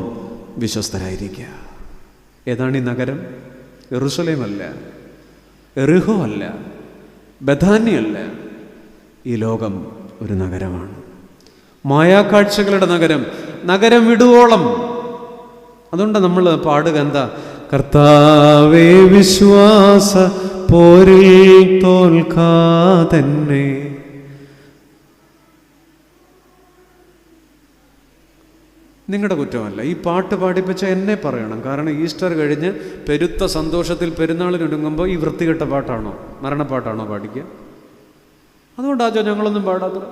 വിശ്വസ്തരായിരിക്കുക. ഏതാണ് ഈ നഗരം? യെറുശലേം അല്ല, എറിഹോ അല്ല, ബഥാന്യല്ല. ഈ ലോകം ഒരു നഗരമാണ്, മായാക്കാഴ്ചകളുടെ നഗരം. നഗരം വിടുവോളം. അതുകൊണ്ട് നമ്മൾ പാടുക എന്താ? കർത്താവേ വിശ്വാസ പോരിൽ തോൽക്കാതെന്നെ. നിങ്ങളുടെ കുറ്റമല്ല, ഈ പാട്ട് പാടിപ്പിച്ച എന്നെ പറയണം. കാരണം ഈസ്റ്റർ കഴിഞ്ഞ് പെരുത്ത സന്തോഷത്തിൽ പെരുന്നാളിനൊരുങ്ങുമ്പോൾ ഈ വൃത്തികെട്ട പാട്ടാണോ, മരണപ്പാട്ടാണോ പാടിക്കുക? അതുകൊണ്ടാച്ചോ ഞങ്ങളൊന്നും പാടാത്തത്.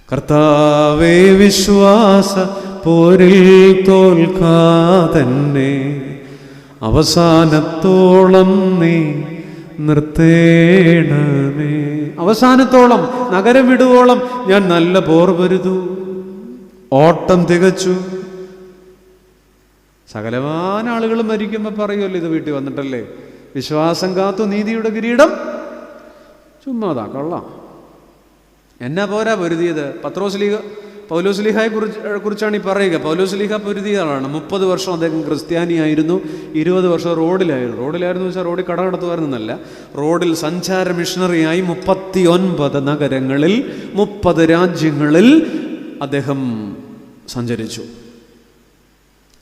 കർത്താവേ വിശ്വാസ പോരിൽ തോൽക്കാതെന്നെ അവസാനത്തോളം നീ നിർത്തേണമേ. അവസാനത്തോളം, നഗരം വിടുവോളം ഞാൻ നല്ല പോർ പൊരുതു, ഓട്ടം തികച്ചു. സകലമാന ആളുകൾ മരിക്കുമ്പോൾ പറയുമല്ലോ, ഇത് വീട്ടിൽ വന്നിട്ടല്ലേ, വിശ്വാസം കാത്തു നീതിയുടെ കിരീടം. ചുമ്മാതാ, കൊള്ളാം. എന്നാ പോരാ പൊരുതിയത്? പത്രോസ്ലീഹ പൗലോസ്ലീഹയെ കുറിച്ചാണ് ഈ പറയുക. പൗലോസ്ലീഹ പൊരുതിയതാണ്. 30 വർഷം അദ്ദേഹം ക്രിസ്ത്യാനിയായിരുന്നു, 20 വർഷം റോഡിലായിരുന്നു വെച്ചാൽ റോഡിൽ കട നടത്തുമായിരുന്നല്ല, റോഡിൽ സഞ്ചാര മിഷണറിയായി 39 നഗരങ്ങളിൽ 30 രാജ്യങ്ങളിൽ അദ്ദേഹം സഞ്ചരിച്ചു.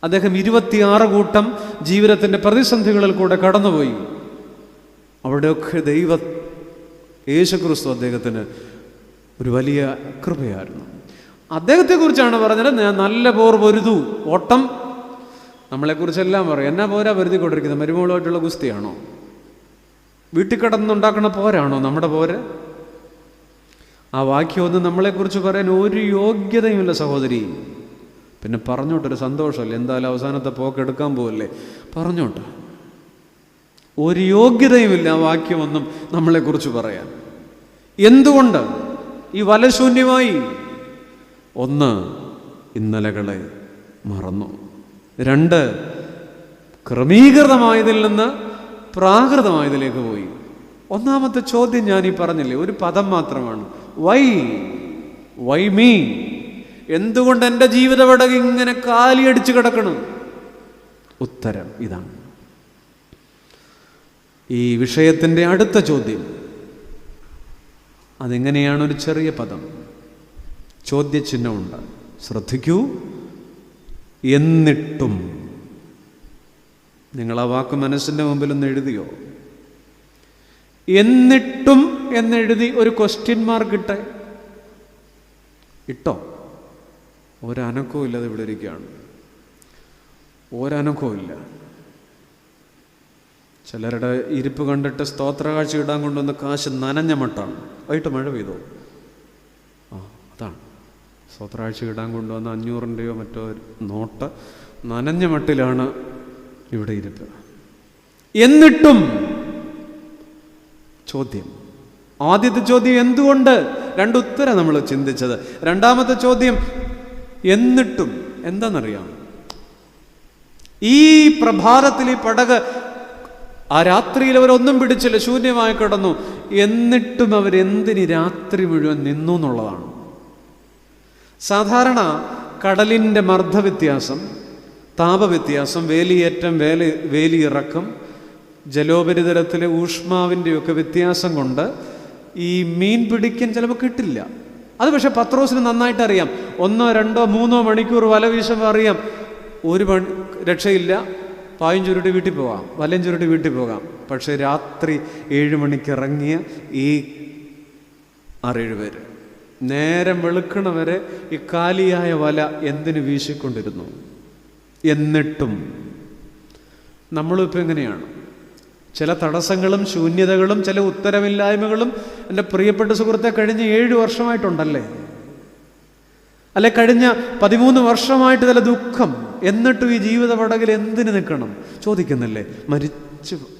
അദ്ദേഹം 26 കൂട്ടം ജീവിതത്തിൻ്റെ പ്രതിസന്ധികളിൽ കൂടെ കടന്നുപോയി. അവിടെയൊക്കെ യേശുക്രിസ്തു അദ്ദേഹത്തിന് ഒരു വലിയ കൃപയായിരുന്നു. അദ്ദേഹത്തെക്കുറിച്ചാണ് പറഞ്ഞത്, ഞാൻ നല്ല പോർ പൊരുതു, ഓട്ടം. നമ്മളെക്കുറിച്ചെല്ലാം പറയും. എന്നാ പോരാ പൊരുതിക്കൊണ്ടിരിക്കുന്നത്? മരുമകളുമായിട്ടുള്ള ഗുസ്തിയാണോ? വീട്ടിൽ കിടന്നുണ്ടാക്കുന്ന പോരാണോ നമ്മുടെ പോര്? ആ വാക്യമൊന്നും നമ്മളെക്കുറിച്ച് പറയാൻ ഒരു യോഗ്യതയുമില്ല സഹോദരി. പിന്നെ പറഞ്ഞോട്ടൊരു സന്തോഷമല്ലേ, എന്തായാലും അവസാനത്തെ പോക്കെടുക്കാൻ പോവല്ലേ, പറഞ്ഞോട്ട്. ഒരു യോഗ്യതയുമില്ല ആ വാക്യമൊന്നും നമ്മളെക്കുറിച്ച് പറയാൻ. എന്തുകൊണ്ട് ഈ വലശൂന്യമായി? 1, ഇന്നലകളെ മറന്നു. 2, ക്രമീകൃതമായതിൽ നിന്ന് പ്രാകൃതമായതിലേക്ക് പോയി. ഒന്നാമത്തെ ചോദ്യം ഞാൻ ഈ പറഞ്ഞില്ലേ, ഒരു പദം മാത്രമാണ്, വൈ മീ? എന്തുകൊണ്ട് എൻ്റെ ജീവിത പടക് ഇങ്ങനെ കാലിയടിച്ച് കിടക്കണം? ഉത്തരം ഇതാണ്. ഈ വിഷയത്തിൻ്റെ അടുത്ത ചോദ്യം അതെങ്ങനെയാണ്? ഒരു ചെറിയ പദം, ചോദ്യചിഹ്നമുണ്ട്, ശ്രദ്ധിക്കൂ. എന്നിട്ടും. നിങ്ങൾ ആ വാക്ക് മനസ്സിൻ്റെ മുമ്പിലൊന്ന് എഴുതിയോ? എന്നിട്ടും എന്നെഴുതി ഒരു ക്വസ്റ്റ്യൻ മാർക്ക് ഇട്ടോ? ഒരനക്കവും ഇല്ലാതെ ഇവിടെ ഇരിക്കുകയാണ്, ഒരനക്കവും ഇല്ല. ചിലരുടെ ഇരിപ്പ് കണ്ടിട്ട് സ്തോത്ര കാഴ്ച ഇടാൻ കൊണ്ടുവന്ന കാശ് നനഞ്ഞ മട്ടാണ്. വൈകിട്ട് മഴ പെയ്തോ? അതാണ് സ്തോത്ര കാഴ്ച ഇടാൻ കൊണ്ടുവന്ന 500-ൻ്റെയോ മറ്റോ നോട്ട് നനഞ്ഞ മട്ടിലാണ് ഇവിടെ ഇരിപ്പ്. എന്നിട്ടും ചോദ്യം. ആദ്യത്തെ ചോദ്യം എന്തുകൊണ്ട്? 2 ഉത്തരം നമ്മൾ ചിന്തിച്ചത്. രണ്ടാമത്തെ ചോദ്യം എന്നിട്ടും. എന്താണെന്നറിയാം, ഈ പ്രഭാതത്തിൽ ഈ പടക് ആ രാത്രിയിൽ അവരൊന്നും പിടിച്ചില്ല, ശൂന്യമായി കിടന്നു. എന്നിട്ടും അവരെന്തിന് രാത്രി മുഴുവൻ നിന്നു എന്നുള്ളതാണ്. സാധാരണ കടലിൻ്റെ മർദ്ദവ്യത്യാസം, താപവ്യത്യാസം, വേലിയേറ്റം, വേലിയിറക്കം, ജലോപരിതലത്തിലെ ഊഷ്മാവിൻ്റെയൊക്കെ വ്യത്യാസം കൊണ്ട് ഈ മീൻ പിടിക്കാൻ ചിലപ്പോൾ കിട്ടില്ല. അത് പക്ഷെ പത്രോസിന് നന്നായിട്ട് അറിയാം. 1, 2, 3 മണിക്കൂർ വല വീശുമ്പോൾ അറിയാം, ഒരു രക്ഷയില്ല, പായും ചുരുട്ടി വീട്ടിൽ പോകാം, വലയും ചുരുട്ടി വീട്ടിൽ പോകാം. പക്ഷെ രാത്രി 7 മണിക്ക് ഇറങ്ങിയ ഈ 6-7 പേര് നേരം വെളുക്കണവരെ ഈ കാലിയായ വല എന്തിനു വീശിക്കൊണ്ടിരുന്നു? എന്നിട്ടും നമ്മളും ഇപ്പം എങ്ങനെയാണ്? ചില തടസ്സങ്ങളും ശൂന്യതകളും ചില ഉത്തരമില്ലായ്മകളും എൻ്റെ പ്രിയപ്പെട്ട സുഹൃത്തെ കഴിഞ്ഞ 7 വർഷമായിട്ടുണ്ടല്ലേ, അല്ലെ കഴിഞ്ഞ 13 വർഷമായിട്ട് ചില ദുഃഖം. എന്നിട്ടും ഈ ജീവിത പടകിൽ എന്തിനു നിൽക്കണം ചോദിക്കുന്നില്ലേ?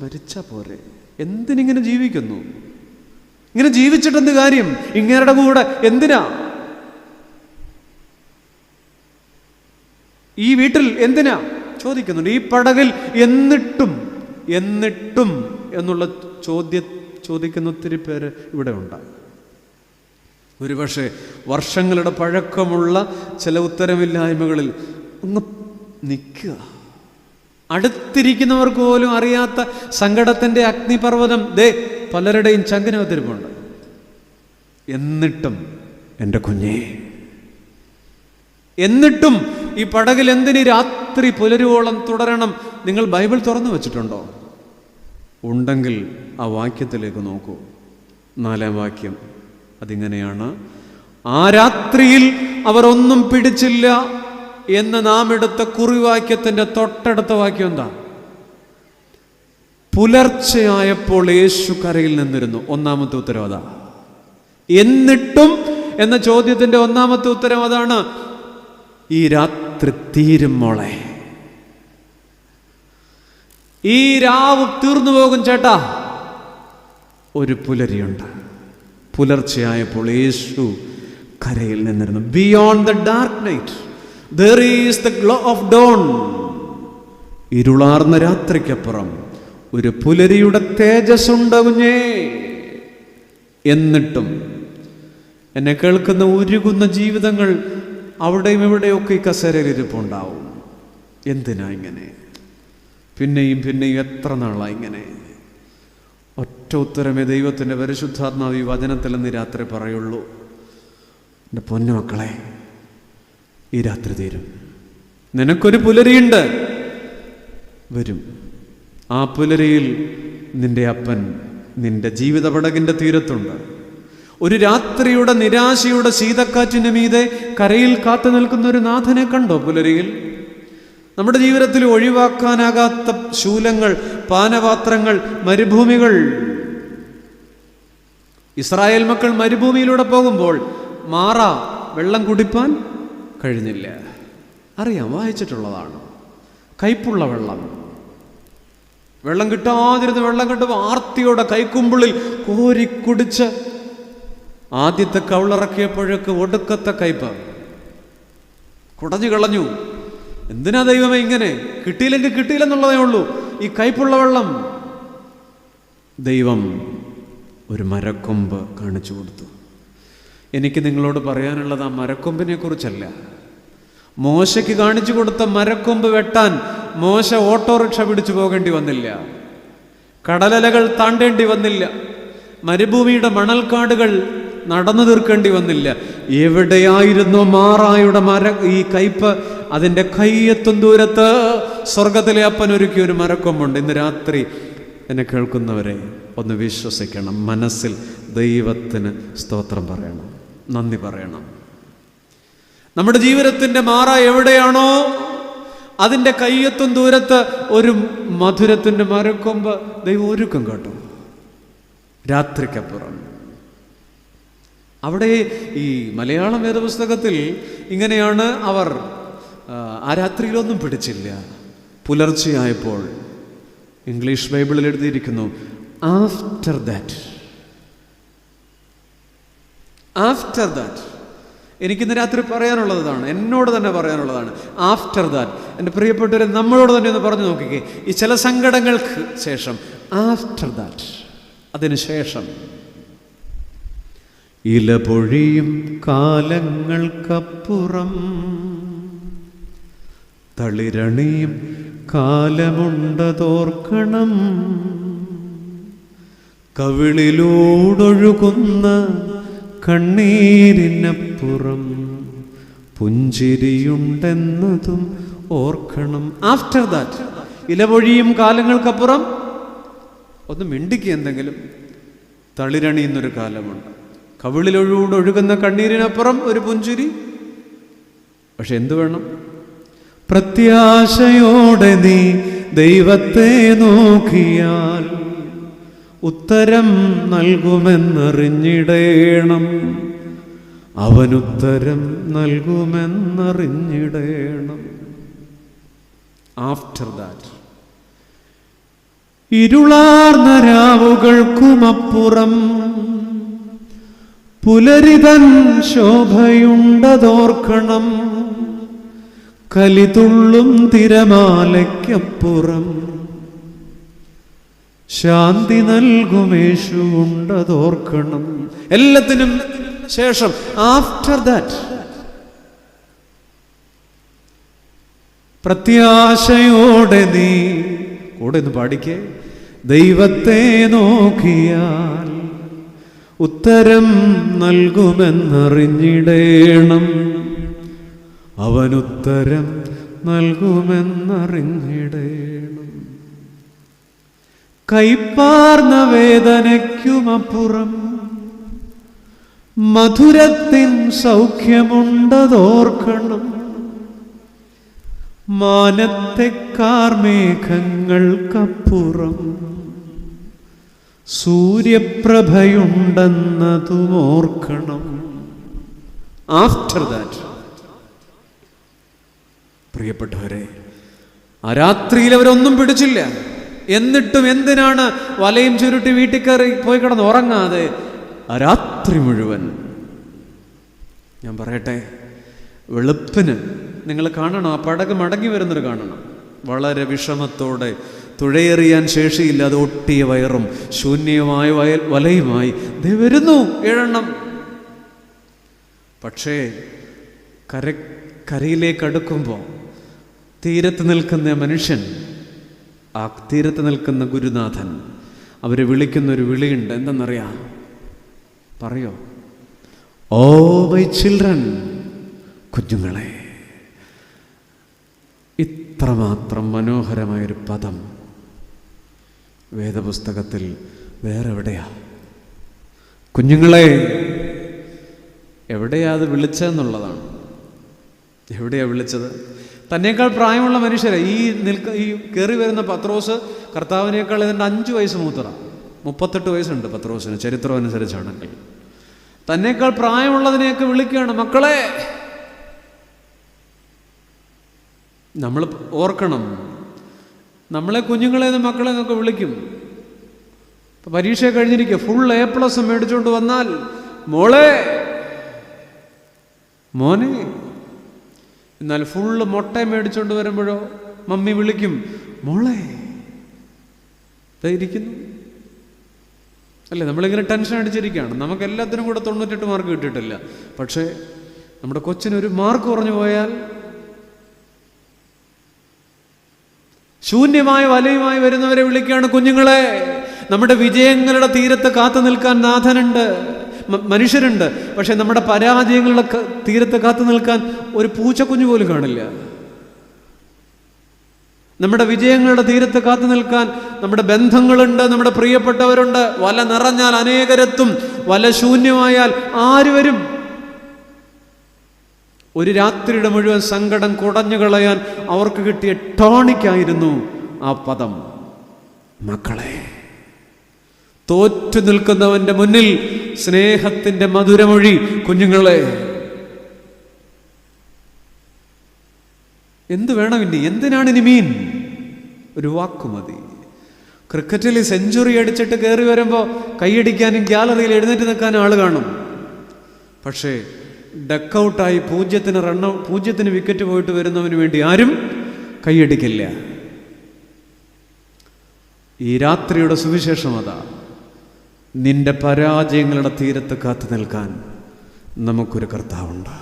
മരിച്ച പോരെ, എന്തിനിങ്ങനെ ജീവിക്കുന്നു? ഇങ്ങനെ ജീവിച്ചിട്ടെന്ത് കാര്യം? ഇങ്ങേരുടെ കൂടെ എന്തിനാ? ഈ വീട്ടിൽ എന്തിനാ ചോദിക്കുന്നുണ്ട്. ഈ പടകിൽ എന്നിട്ടും എന്നുള്ള ചോദിക്കുന്ന ഒത്തിരി പേര് ഇവിടെ ഉണ്ട്. ഒരുപക്ഷെ വർഷങ്ങളുടെ പഴക്കമുള്ള ചില ഉത്തരമില്ലായ്മകളിൽ ഒന്ന് നിൽക്കുക. അടുത്തിരിക്കുന്നവർക്ക് പോലും അറിയാത്ത സങ്കടത്തിൻ്റെ അഗ്നിപർവ്വതം പലരുടെയും ചങ്കിനകത്തിരിപ്പുണ്ട്. എന്നിട്ടും എൻ്റെ കുഞ്ഞേ, എന്നിട്ടും ഈ പടകിൽ എന്തിന് രാത്രി പുലരുവോളം തുടരണം? നിങ്ങൾ ബൈബിൾ തുറന്നു വച്ചിട്ടുണ്ടോ? ഉണ്ടെങ്കിൽ ആ വാക്യത്തിലേക്ക് നോക്കൂ. 4-ാം വാക്യം അതിങ്ങനെയാണ്, ആ രാത്രിയിൽ അവർ ഒന്നും പിടിച്ചില്ല എന്ന് നാം എടുത്ത കുറിവാക്യത്തിൻ്റെ തൊട്ടടുത്ത വാക്യം എന്താ? പുലർച്ചയായപ്പോൾ യേശു കരയിൽ നിന്നിരുന്നു. 1-ാമത്തെ ഉത്തരം അതാ. എന്നിട്ടും എന്ന ചോദ്യത്തിൻ്റെ 1-ാമത്തെ ഉത്തരം അതാണ്. ഈ രാത്രി തീരും മോളെ, ഈ രാവ് തീർന്നു പോകും ചേട്ടാ. ഒരു പുലരിയുണ്ട്. പുലർച്ചയായപ്പോൾ യേശു കരയിൽ നിന്നിരുന്നു. Beyond the dark night there is the glow of dawn. ഇരുളാർന്ന രാത്രിക്കപ്പുറം ഒരു പുലരിയുടെ തേജസ്സുണ്ട് കുഞ്ഞേ. എന്നിട്ടും എന്നെ കേൾക്കുന്ന ഉരുകുന്ന ജീവിതങ്ങൾ അവിടെയും ഇവിടെയൊക്കെ ഈ കസേരയിൽ ഇരിപ്പുണ്ടാവും. എന്തിനാ ഇങ്ങനെ? പിന്നെയും പിന്നെയും എത്ര നാളായി ഇങ്ങനെ? ഒറ്റ ഉത്തരമേ ദൈവത്തിൻ്റെ പരിശുദ്ധാത്മാവ് ഈ വചനത്തിൽ ഇന്ന് രാത്രി പറയുള്ളൂ. എൻ്റെ പൊന്നു മക്കളെ, ഈ രാത്രി തീരും. നിനക്കൊരു പുലരിയുണ്ട്, വരും. ആ പുലരിയിൽ നിന്റെ അപ്പൻ നിന്റെ ജീവിത പടകിൻ്റെ തീരത്തുണ്ട്. ഒരു രാത്രിയുടെ നിരാശയുടെ ശീതക്കാറ്റിന് മീതെ കരയിൽ കാത്തു നിൽക്കുന്ന ഒരു നാഥനെ കണ്ടോ പുലരിയിൽ? നമ്മുടെ ജീവിതത്തിൽ ഒഴിവാക്കാനാകാത്ത ശൂലങ്ങൾ, പാനപാത്രങ്ങൾ, മരുഭൂമികൾ. ഇസ്രായേൽ മക്കൾ മരുഭൂമിയിലൂടെ പോകുമ്പോൾ മാറാ വെള്ളം കുടിപ്പാൻ കഴിഞ്ഞില്ല. അറിയാം, വായിച്ചിട്ടുള്ളതാണ്. കയ്പുള്ള വെള്ളം, വെള്ളം കിട്ടാതിരുന്ന് വെള്ളം കിട്ടുമ്പോൾ ആർത്തിയോടെ കൈക്കുമ്പിളിൽ കോരിക്കുടിച്ച് ആദ്യത്തെ കവിളിറക്കിയപ്പോഴേക്ക് ഒടുക്കത്തെ കയ്പ് കുടഞ്ഞു കളഞ്ഞു. എന്തിനാ ദൈവമേ ഇങ്ങനെ? കിട്ടിയില്ലെങ്കിൽ കിട്ടിയില്ലെന്നുള്ളതേ ഉള്ളൂ. ഈ കയ്പുള്ള വെള്ളം ദൈവം ഒരു മരക്കൊമ്പ് കാണിച്ചു കൊടുത്തു. എനിക്ക് നിങ്ങളോട് പറയാനുള്ളത് ആ മരക്കൊമ്പിനെ കുറിച്ചല്ല. മോശയ്ക്ക് കാണിച്ചു കൊടുത്ത മരക്കൊമ്പ് വെട്ടാൻ മോശ ഓട്ടോറിക്ഷ പിടിച്ചു പോകേണ്ടി വന്നില്ല, കടലലകൾ താണ്ടേണ്ടി വന്നില്ല, മരുഭൂമിയുടെ മണൽക്കാടുകൾ നടന്നു തീർക്കേണ്ടി വന്നില്ല. എവിടെയായിരുന്നു മാറായുടെ ഈ കയ്പ്? അതിൻ്റെ കയ്യെത്തും ദൂരത്ത് സ്വർഗത്തിലെ അപ്പൻ ഒരുക്കിയ ഒരു മരക്കൊമ്പുണ്ട്. ഇന്ന് രാത്രി എന്നെ കേൾക്കുന്നവരെ ഒന്ന് വിശ്വസിക്കണം, മനസ്സിൽ ദൈവത്തിന് സ്തോത്രം പറയണം, നന്ദി പറയണം. നമ്മുടെ ജീവിതത്തിൻ്റെ മാറ എവിടെയാണോ അതിൻ്റെ കയ്യെത്തും ദൂരത്ത് ഒരു മധുരത്തിൻ്റെ മരക്കൊമ്പ് ദൈവം ഒരുക്കും കേട്ടോ, രാത്രിക്കപ്പുറം. അവിടെ ഈ മലയാളം വേദപുസ്തകത്തിൽ ഇങ്ങനെയാണ് അവർ ആ രാത്രിയിലൊന്നും പിടിച്ചില്ല. പുലർച്ചെയായപ്പോൾ ഇംഗ്ലീഷ് ബൈബിളിൽ എഴുതിയിരിക്കുന്നു, ആഫ്റ്റർ ദാറ്റ്. ആഫ്റ്റർ ദാറ്റ് എനിക്കിന്ന് രാത്രി പറയാനുള്ളതാണ്, എന്നോട് തന്നെ പറയാനുള്ളതാണ്. ആഫ്റ്റർ ദാറ്റ് എൻ്റെ പ്രിയപ്പെട്ടവരെ, നമ്മളോട് തന്നെ ഒന്ന് പറഞ്ഞു നോക്കിക്കേ. ഈ ചില സങ്കടങ്ങൾക്ക് ശേഷം ആഫ്റ്റർ ദാറ്റ്, അതിന് ശേഷം ഇല പൊഴിയും കാലങ്ങൾക്കപ്പുറം തളിരണിയും കാലമുണ്ടതോർക്കണം. കവിളിലൂടൊഴുകുന്ന കണ്ണീരിനപ്പുറം പുഞ്ചിരിയുണ്ടെന്നതും ഓർക്കണം. ആഫ്റ്റർ ദാറ്റ്, ഇലപൊഴിയും കാലങ്ങൾക്കപ്പുറം. ഒന്ന് മിണ്ടിക്ക് എന്തെങ്കിലും. തളിരണിയുന്നൊരു കാലമുണ്ട്, കവിളിലൊഴുകുന്ന കണ്ണീരിനപ്പുറം ഒരു പുഞ്ചിരി. പക്ഷെ എന്തു വേണം? പ്രത്യാശയോടെ നീ ദൈവത്തെ നോക്കിയാൽ ഉത്തരം നൽകുമെന്നറിഞ്ഞിടേണം. അവനുത്തരം നൽകുമെന്നറിഞ്ഞിടേണം. After that, ഇരുളാർന്ന രാവുകൾക്കുമപ്പുറം പുലരിതൻ ശോഭയുണ്ടതോർക്കണം. കലിതുള്ളും തിരമാലയ്ക്കപ്പുറം ശാന്തി നൽകുമേശു ഉണ്ടതോർക്കണം. എല്ലാത്തിനും ശേഷം ആഫ്റ്റർ ദാറ്റ്, പ്രത്യാശയോടെ നീ കൂടെ ഒന്ന് പാടിക്കേ. ദൈവത്തെ നോക്കിയാൽ ഉത്തരം നൽകുമെന്നറിഞ്ഞിടേണം. അവനുത്തരം നൽകുമെന്നറിഞ്ഞിടേണം. കൈപ്പാർന്ന വേദനയ്ക്കുമപ്പുറം മധുരത്തിൻ സൗഖ്യമുണ്ടതോർക്കണം. മാനത്തെ കാർമേഘങ്ങൾക്കപ്പുറം സൂര്യപ്രഭയുണ്ടെന്നതും ഓർക്കണം. ആഫ്റ്റർ ദാറ്റ്, പ്രിയപ്പെട്ടവരെ, ആ രാത്രിയിൽ അവരൊന്നും പിടിച്ചില്ല. എന്നിട്ടും എന്തിനാണ് വലയും ചുരുട്ടി വീട്ടിൽ കയറി പോയി കിടന്ന് ഉറങ്ങാതെ ആ രാത്രി മുഴുവൻ? ഞാൻ പറയട്ടെ, വെളുപ്പിന് നിങ്ങൾ കാണണം, ആ പടക് മടങ്ങി വരുന്നത് കാണണം. വളരെ വിഷമത്തോടെ, തുഴയെറിയാൻ ശേഷിയില്ലാതെ ഒട്ടിയ വയറും ശൂന്യമായ വലയുമായി ദേ വരുന്നു 7 എണ്ണം. പക്ഷേ കരയിലേക്ക് അടുക്കുമ്പോൾ തീരത്ത് നിൽക്കുന്ന മനുഷ്യൻ, ആ തീരത്ത് നിൽക്കുന്ന ഗുരുനാഥൻ അവരെ വിളിക്കുന്നൊരു വിളിയുണ്ട്. എന്തെന്നറിയാം? പറയോ? ഓ മൈ ചിൽഡ്രൻ, കുഞ്ഞുങ്ങളെ. ഇത്രമാത്രം മനോഹരമായൊരു പദം വേദപുസ്തകത്തിൽ വേറെ എവിടെയാ? കുഞ്ഞുങ്ങളെ എവിടെയാ അത് വിളിച്ചതെന്നുള്ളതാണ്. എവിടെയാ വിളിച്ചത്? തന്നേക്കാൾ പ്രായമുള്ള മനുഷ്യരെ, ഈ കയറി വരുന്ന പത്രോസ് കർത്താവിനേക്കാൾ ഇതിൻ്റെ 5 വയസ്സ് മൂത്തറ. 38 വയസ്സുണ്ട് പത്രോസിന്, ചരിത്രം അനുസരിച്ചാണെങ്കിൽ. തന്നേക്കാൾ പ്രായമുള്ളതിനെയൊക്കെ വിളിക്കുകയാണ്, മക്കളെ. നമ്മൾ ഓർക്കണം, നമ്മളെ കുഞ്ഞുങ്ങളെന്ന് മക്കളെ എന്നൊക്കെ വിളിക്കും. പരീക്ഷ കഴിഞ്ഞിരിക്കുക, ഫുൾ A+ മേടിച്ചുകൊണ്ട് വന്നാൽ മോളെ, മോനെ. എന്നാൽ ഫുള്ള് മുട്ട മേടിച്ചുകൊണ്ട് വരുമ്പോഴോ മമ്മി വിളിക്കും, മോളെ. ഇരിക്കുന്നു അല്ലേ? നമ്മളിങ്ങനെ ടെൻഷൻ അടിച്ചിരിക്കുകയാണ്. നമുക്ക് എല്ലാത്തിനും കൂടെ 98 മാർക്ക് കിട്ടിയിട്ടില്ല. പക്ഷേ നമ്മുടെ കൊച്ചിനൊരു മാർക്ക് കുറഞ്ഞു പോയാൽ ശൂന്യമായ വലയുമായി വരുന്നവരെ വിളിക്കുകയാണ്, കുഞ്ഞുങ്ങളെ. നമ്മുടെ വിജയങ്ങളുടെ തീരത്ത് കാത്തു നിൽക്കാൻ നാഥനുണ്ട്, മനുഷ്യരുണ്ട്. പക്ഷെ നമ്മുടെ പരാജയങ്ങളുടെ തീരത്ത് കാത്തു നിൽക്കാൻ ഒരു പൂച്ചക്കുഞ്ഞു പോലും കാണില്ല. നമ്മുടെ വിജയങ്ങളുടെ തീരത്ത് കാത്തു നിൽക്കാൻ നമ്മുടെ ബന്ധങ്ങളുണ്ട്, നമ്മുടെ പ്രിയപ്പെട്ടവരുണ്ട്. വല നിറഞ്ഞാൽ അനേകരെത്തും, വല ശൂന്യമായാൽ ആര് വരും? ഒരു രാത്രിയുടെ മുഴുവൻ സങ്കടം കുടഞ്ഞു കളയാൻ അവർക്ക് കിട്ടിയ ടോണിക്കായിരുന്നു ആ പദം, മക്കളെ. തോറ്റു നിൽക്കുന്നവന്റെ മുന്നിൽ സ്നേഹത്തിന്റെ മധുരമൊഴി, കുഞ്ഞുങ്ങളെ. എന്ത് വേണം ഇനി? എന്തിനാണ് ഇനി മീൻ? ഒരു വാക്കുമതി. ക്രിക്കറ്റിൽ സെഞ്ചുറി അടിച്ചിട്ട് കയറി വരുമ്പോൾ കൈയടിക്കാനും ഗ്യാലറിയിൽ എഴുന്നേറ്റ് നിൽക്കാനും ആൾ കാണും. പക്ഷേ ഡക്കൗട്ടായി 0 വിക്കറ്റ് പോയിട്ട് വരുന്നവന് വേണ്ടി ആരും കൈയടിക്കില്ല. ഈ രാത്രിയുടെ സുവിശേഷം അതാ. നിന്റെ പരാജയങ്ങളുടെ തീരത്ത് കാത്തു നിൽക്കാൻ നമുക്കൊരു കർത്താവുണ്ട്.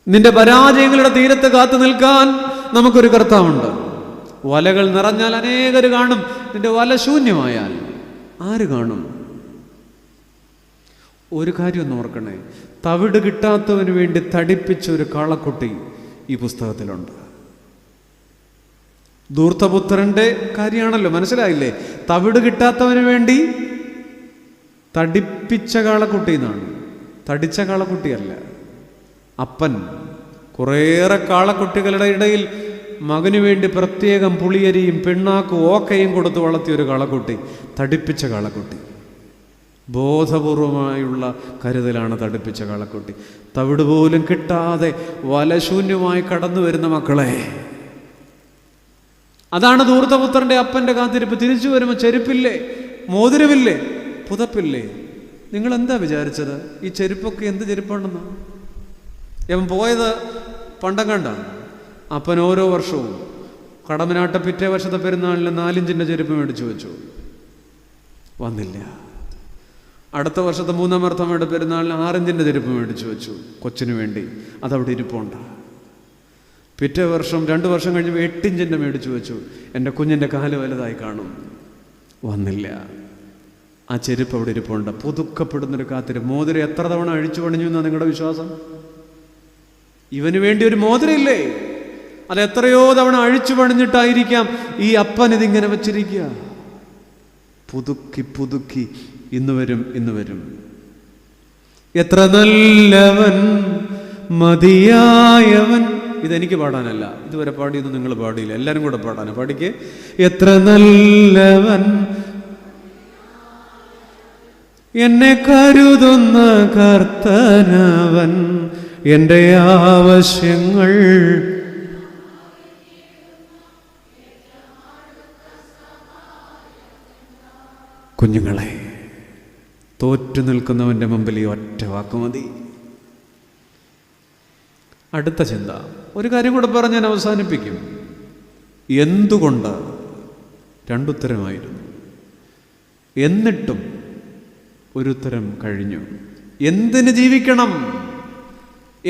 നിന്റെ പരാജയങ്ങളുടെ തീരത്ത് കാത്തു നിൽക്കാൻ നമുക്കൊരു കർത്താവുണ്ട്. വലകൾ നിറഞ്ഞാൽ അനേകർ കാണും, നിന്റെ വല ശൂന്യമായാൽ ആര് കാണും? ഒരു കാര്യം ഒന്ന് ഓർക്കണേ, തവിട് കിട്ടാത്തവന് വേണ്ടി തടിപ്പിച്ച ഒരു കാളക്കുട്ടി ഈ പുസ്തകത്തിലുണ്ട്. ധൂർത്തപുത്രന്റെ കാര്യമാണല്ലോ, മനസ്സിലായില്ലേ? തവിട് കിട്ടാത്തവന് വേണ്ടി തടിപ്പിച്ച കാളക്കുട്ടി എന്നാണ്, തടിച്ച കാളക്കുട്ടിയല്ല. അപ്പൻ കുറേയേറെ കാളക്കുട്ടികളുടെ ഇടയിൽ മകനു വേണ്ടി പ്രത്യേകം പുളിയരിയും പിണ്ണാക്കും ഓക്കയും കൊടുത്ത് വളർത്തിയൊരു കാളക്കുട്ടി, തടിപ്പിച്ച കാളക്കുട്ടി. ബോധപൂർവമായുള്ള കരുതലാണ് തടിപ്പിച്ച കാളക്കുട്ടി. തവിട് പോലും കിട്ടാതെ വലശൂന്യമായി കടന്നു വരുന്ന മക്കളെ. അതാണ് ധൂർത്തപുത്രന്റെ അപ്പന്റെ കാത്തിരിപ്പ്. തിരിച്ചു വരുമ്പോൾ ചെരുപ്പില്ലേ, മോതിരമില്ലേ, പുതപ്പില്ലേ? നിങ്ങൾ എന്താ വിചാരിച്ചത്? ഈ ചെരുപ്പൊക്കെ എന്ത് ചെരുപ്പാണെന്ന്? അവൻ പോയത് പണ്ടം കണ്ടാണ്. അപ്പൻ ഓരോ വർഷവും കടമനാട്ട പിറ്റേ വർഷത്തെ പെരുന്നാളിന് 4 ഇഞ്ചിൻ്റെ ചെരുപ്പ് മേടിച്ചു വെച്ചു, വന്നില്ല. അടുത്ത വർഷത്തെ 3-ാം അർത്ഥമയുടെ പെരുന്നാളിന് 6 ഇഞ്ചിൻ്റെ ചെരുപ്പ് മേടിച്ചു വെച്ചു കൊച്ചിന് വേണ്ടി, അതവിടെ ഇരിപ്പുണ്ട്. പിറ്റേ വർഷം 2 വർഷം കഴിഞ്ഞ് 8 ഇഞ്ചിൻ്റെ മേടിച്ചു വെച്ചു, എൻ്റെ കുഞ്ഞിൻ്റെ കാല് വലുതായി കാണും, വന്നില്ല. ആ ചെരുപ്പ് അവിടെ ഇരിപ്പുണ്ട്. പുതുക്കപ്പെടുന്നൊരു കാത്തിരിപ്പ്. മോതിരം എത്ര തവണ അഴിച്ചു പണിഞ്ഞു എന്നാണ് നിങ്ങളുടെ വിശ്വാസം? ഇവന് വേണ്ടി ഒരു മോതിരയില്ലേ, അത് എത്രയോ തവണ അഴിച്ചു പണിഞ്ഞിട്ടായിരിക്കാം ഈ അപ്പൻ ഇതിങ്ങനെ വെച്ചിരിക്കുക. പുതുക്കി പുതുക്കി ഇന്ന് വരും. എത്ര നല്ലവൻ മതിയായവൻ. ഇതെനിക്ക് പാടാനല്ല, ഇതുവരെ പാടിയൊന്നും നിങ്ങൾ പാടിയില്ല, എല്ലാവരും കൂടെ പാടാനാ. പാടിക്ക്. എത്ര നല്ലവൻ എന്നെ കരുതുന്ന കർത്തനവൻ, എൻ്റെ ആവശ്യങ്ങൾ കുഞ്ഞുങ്ങളെ. തോറ്റു നിൽക്കുന്നവൻ്റെ മുമ്പിൽ ഈ ഒറ്റ വാക്ക് മതി. അടുത്ത ചിന്ത, ഒരു കാര്യം കൂടെ പറഞ്ഞ് ഞാൻ അവസാനിപ്പിക്കും. എന്തുകൊണ്ട്? 2 ഉത്തരമായിരുന്നു. എന്നിട്ടും ഒരു ഉത്തരം കഴിഞ്ഞു. എന്തിന് ജീവിക്കണം?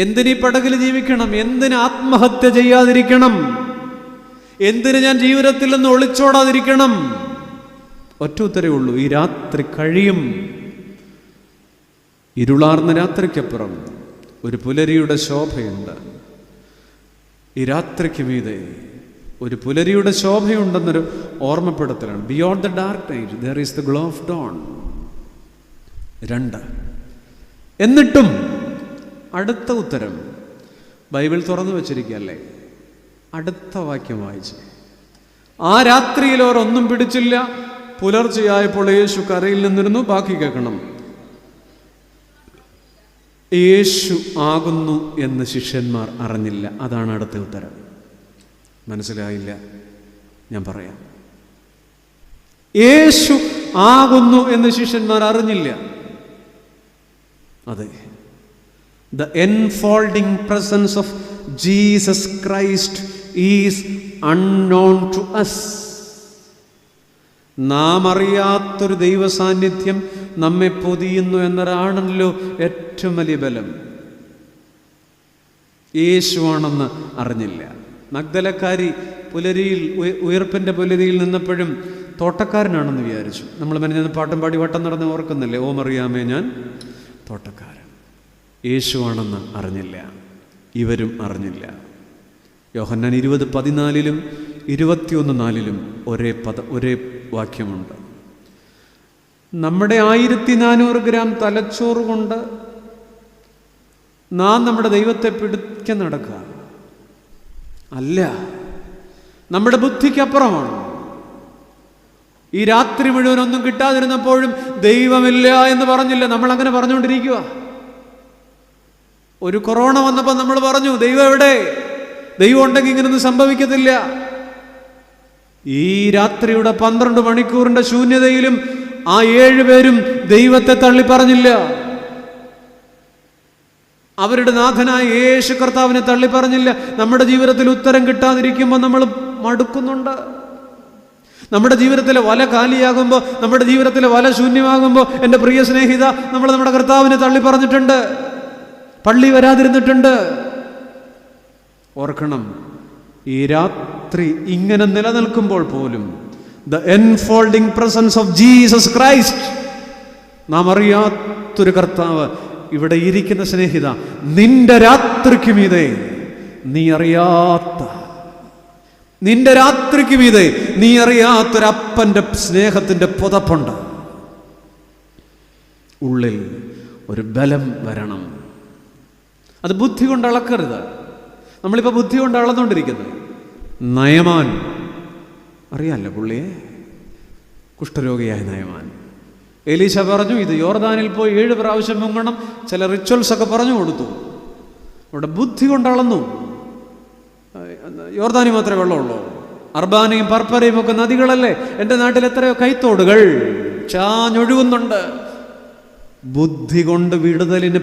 എന്തിനീ പടകിൽ ജീവിക്കണം? എന്തിന് ആത്മഹത്യ ചെയ്യാതിരിക്കണം? എന്തിന് ഞാൻ ജീവിതത്തിൽ നിന്ന് ഒളിച്ചോടാതിരിക്കണം? ഒറ്റ ഉത്തരവേ ഉള്ളൂ, ഈ രാത്രി കഴിയും. ഇരുളാർന്ന രാത്രിക്കപ്പുറം ഒരു പുലരിയുടെ ശോഭയുണ്ട്. ഈ രാത്രിക്ക് മീതെ ഒരു പുലരിയുടെ ശോഭയുണ്ടെന്നൊരു ഓർമ്മപ്പെടുത്തലാണ്. Beyond the dark night there is the glow of dawn. 2. എന്നിട്ടും അടുത്ത ഉത്തരം ബൈബിൾ തുറന്നു വച്ചിരിക്കുകയല്ലേ? അടുത്ത വാക്യം വായിച്ച്, ആ രാത്രിയിൽ അവർ ഒന്നും പിടിച്ചില്ല. പുലർച്ചയായപ്പോൾ യേശു കരയിൽ നിന്നിരുന്നു. ബാക്കി കേൾക്കണം. യേശു ആകുന്നു എന്ന് ശിഷ്യന്മാർ അറിഞ്ഞില്ല. അതാണ് അടുത്ത ഉത്തരം. മനസ്സിലായില്ല? ഞാൻ പറയാം. യേശു ആകുന്നു എന്ന് ശിഷ്യന്മാർ അറിഞ്ഞില്ല. അതെ, the enfolding presence of Jesus Christ is unknown to us. നാം അറിയാത്തൊരു ദൈവ സാന്നിധ്യം നമ്മെ പൊതിയുന്നു എന്നതാണല്ലോ ഏറ്റവും വലിയ ബലം. യേശുവാണെന്ന് അറിഞ്ഞില്ല. മഗ്ദലക്കാരി പുലരിയിൽ, ഉയർപ്പിൻ്റെ പുലരിയിൽ നിന്നപ്പോഴും തോട്ടക്കാരനാണെന്ന് വിചാരിച്ചു. നമ്മൾ മെനഞ്ഞ പാട്ടും പാടി വട്ടം നടന്ന് ഓർക്കുന്നില്ലേ? ഓ മറിയാമേ ഞാൻ തോട്ടക്കാരൻ. യേശുവാണെന്ന് അറിഞ്ഞില്ല. ഇവരും അറിഞ്ഞില്ല. യോഹന്നാൻ 20:14 21:4 ഒരേ വാക്യമുണ്ട്. നമ്മുടെ 1400 ഗ്രാം തലച്ചോറ് കൊണ്ട് നാം നമ്മുടെ ദൈവത്തെ പിടിക്കാൻ നടക്കുക അല്ല, നമ്മുടെ ബുദ്ധിക്കപ്പുറമാണ്. ഈ രാത്രി മുഴുവൻ ഒന്നും കിട്ടാതിരുന്നപ്പോഴും ദൈവമില്ല എന്ന് പറഞ്ഞില്ല. നമ്മൾ അങ്ങനെ പറഞ്ഞുകൊണ്ടിരിക്കുക. ഒരു കൊറോണ വന്നപ്പോൾ നമ്മൾ പറഞ്ഞു, ദൈവം എവിടെ? ദൈവം ഉണ്ടെങ്കിൽ ഇങ്ങനൊന്നും സംഭവിക്കത്തില്ല. ഈ രാത്രിയുടെ 12 മണിക്കൂറിന്റെ ശൂന്യതയിലും ആ 7 പേരും ദൈവത്തെ തള്ളി പറഞ്ഞില്ല. അവരുടെ നാഥനായ യേശു കർത്താവിനെ തള്ളി പറഞ്ഞില്ല. നമ്മുടെ ജീവിതത്തിൽ ഉത്തരം കിട്ടാതിരിക്കുമ്പോൾ നമ്മൾ മടുക്കുന്നുണ്ട്. നമ്മുടെ ജീവിതത്തിലെ വല കാലിയാകുമ്പോൾ, നമ്മുടെ ജീവിതത്തിലെ വല ശൂന്യമാകുമ്പോൾ, എൻ്റെ പ്രിയ സ്നേഹിത, നമ്മൾ നമ്മുടെ കർത്താവിനെ തള്ളി പറഞ്ഞിട്ടുണ്ട്, പള്ളി വരാതിരുന്നിട്ടുണ്ട്. ഓർക്കണം, ഈ രാത്രി ഇങ്ങനെ നിലനിൽക്കുമ്പോൾ പോലും the enfolding presence of Jesus Christ, നാം അറിയാത്തൊരു കർത്താവ് ഇവിടെ ഇരിക്കുന്ന സ്നേഹിത, നിന്റെ രാത്രിക്ക് മീതെ നിന്റെ രാത്രിക്ക് മീതെ നീ അറിയാത്തൊരപ്പൻ്റെ സ്നേഹത്തിൻ്റെ പുതപ്പുണ്ട്. ഉള്ളിൽ ഒരു ബലം വരണം. അത് ബുദ്ധി കൊണ്ട് അളക്കരുത്. നമ്മളിപ്പോൾ ബുദ്ധി കൊണ്ട് അളന്നുകൊണ്ടിരിക്കുന്നത്. നയമാൻ അറിയാമല്ലോ, പുള്ളിയെ കുഷ്ഠരോഗിയായ നയമാൻ. എലീശ പറഞ്ഞു, ഇത് യോർദാനിൽ പോയി 7 പ്രാവശ്യം മുങ്ങണം. ചില റിച്വൽസ് ഒക്കെ പറഞ്ഞു കൊടുത്തു. അവിടെ ബുദ്ധി കൊണ്ട് അളന്നു. യോർദാനി മാത്രമേ വെള്ളമുള്ളൂ. അർബാനയും പർപ്പരയും ഒക്കെ നദികളല്ലേ. എൻ്റെ നാട്ടിൽ എത്രയോ കൈത്തോടുകൾ ചാഞ്ഞൊഴുകുന്നുണ്ട്. ബുദ്ധി കൊണ്ട് വിടുതലിന്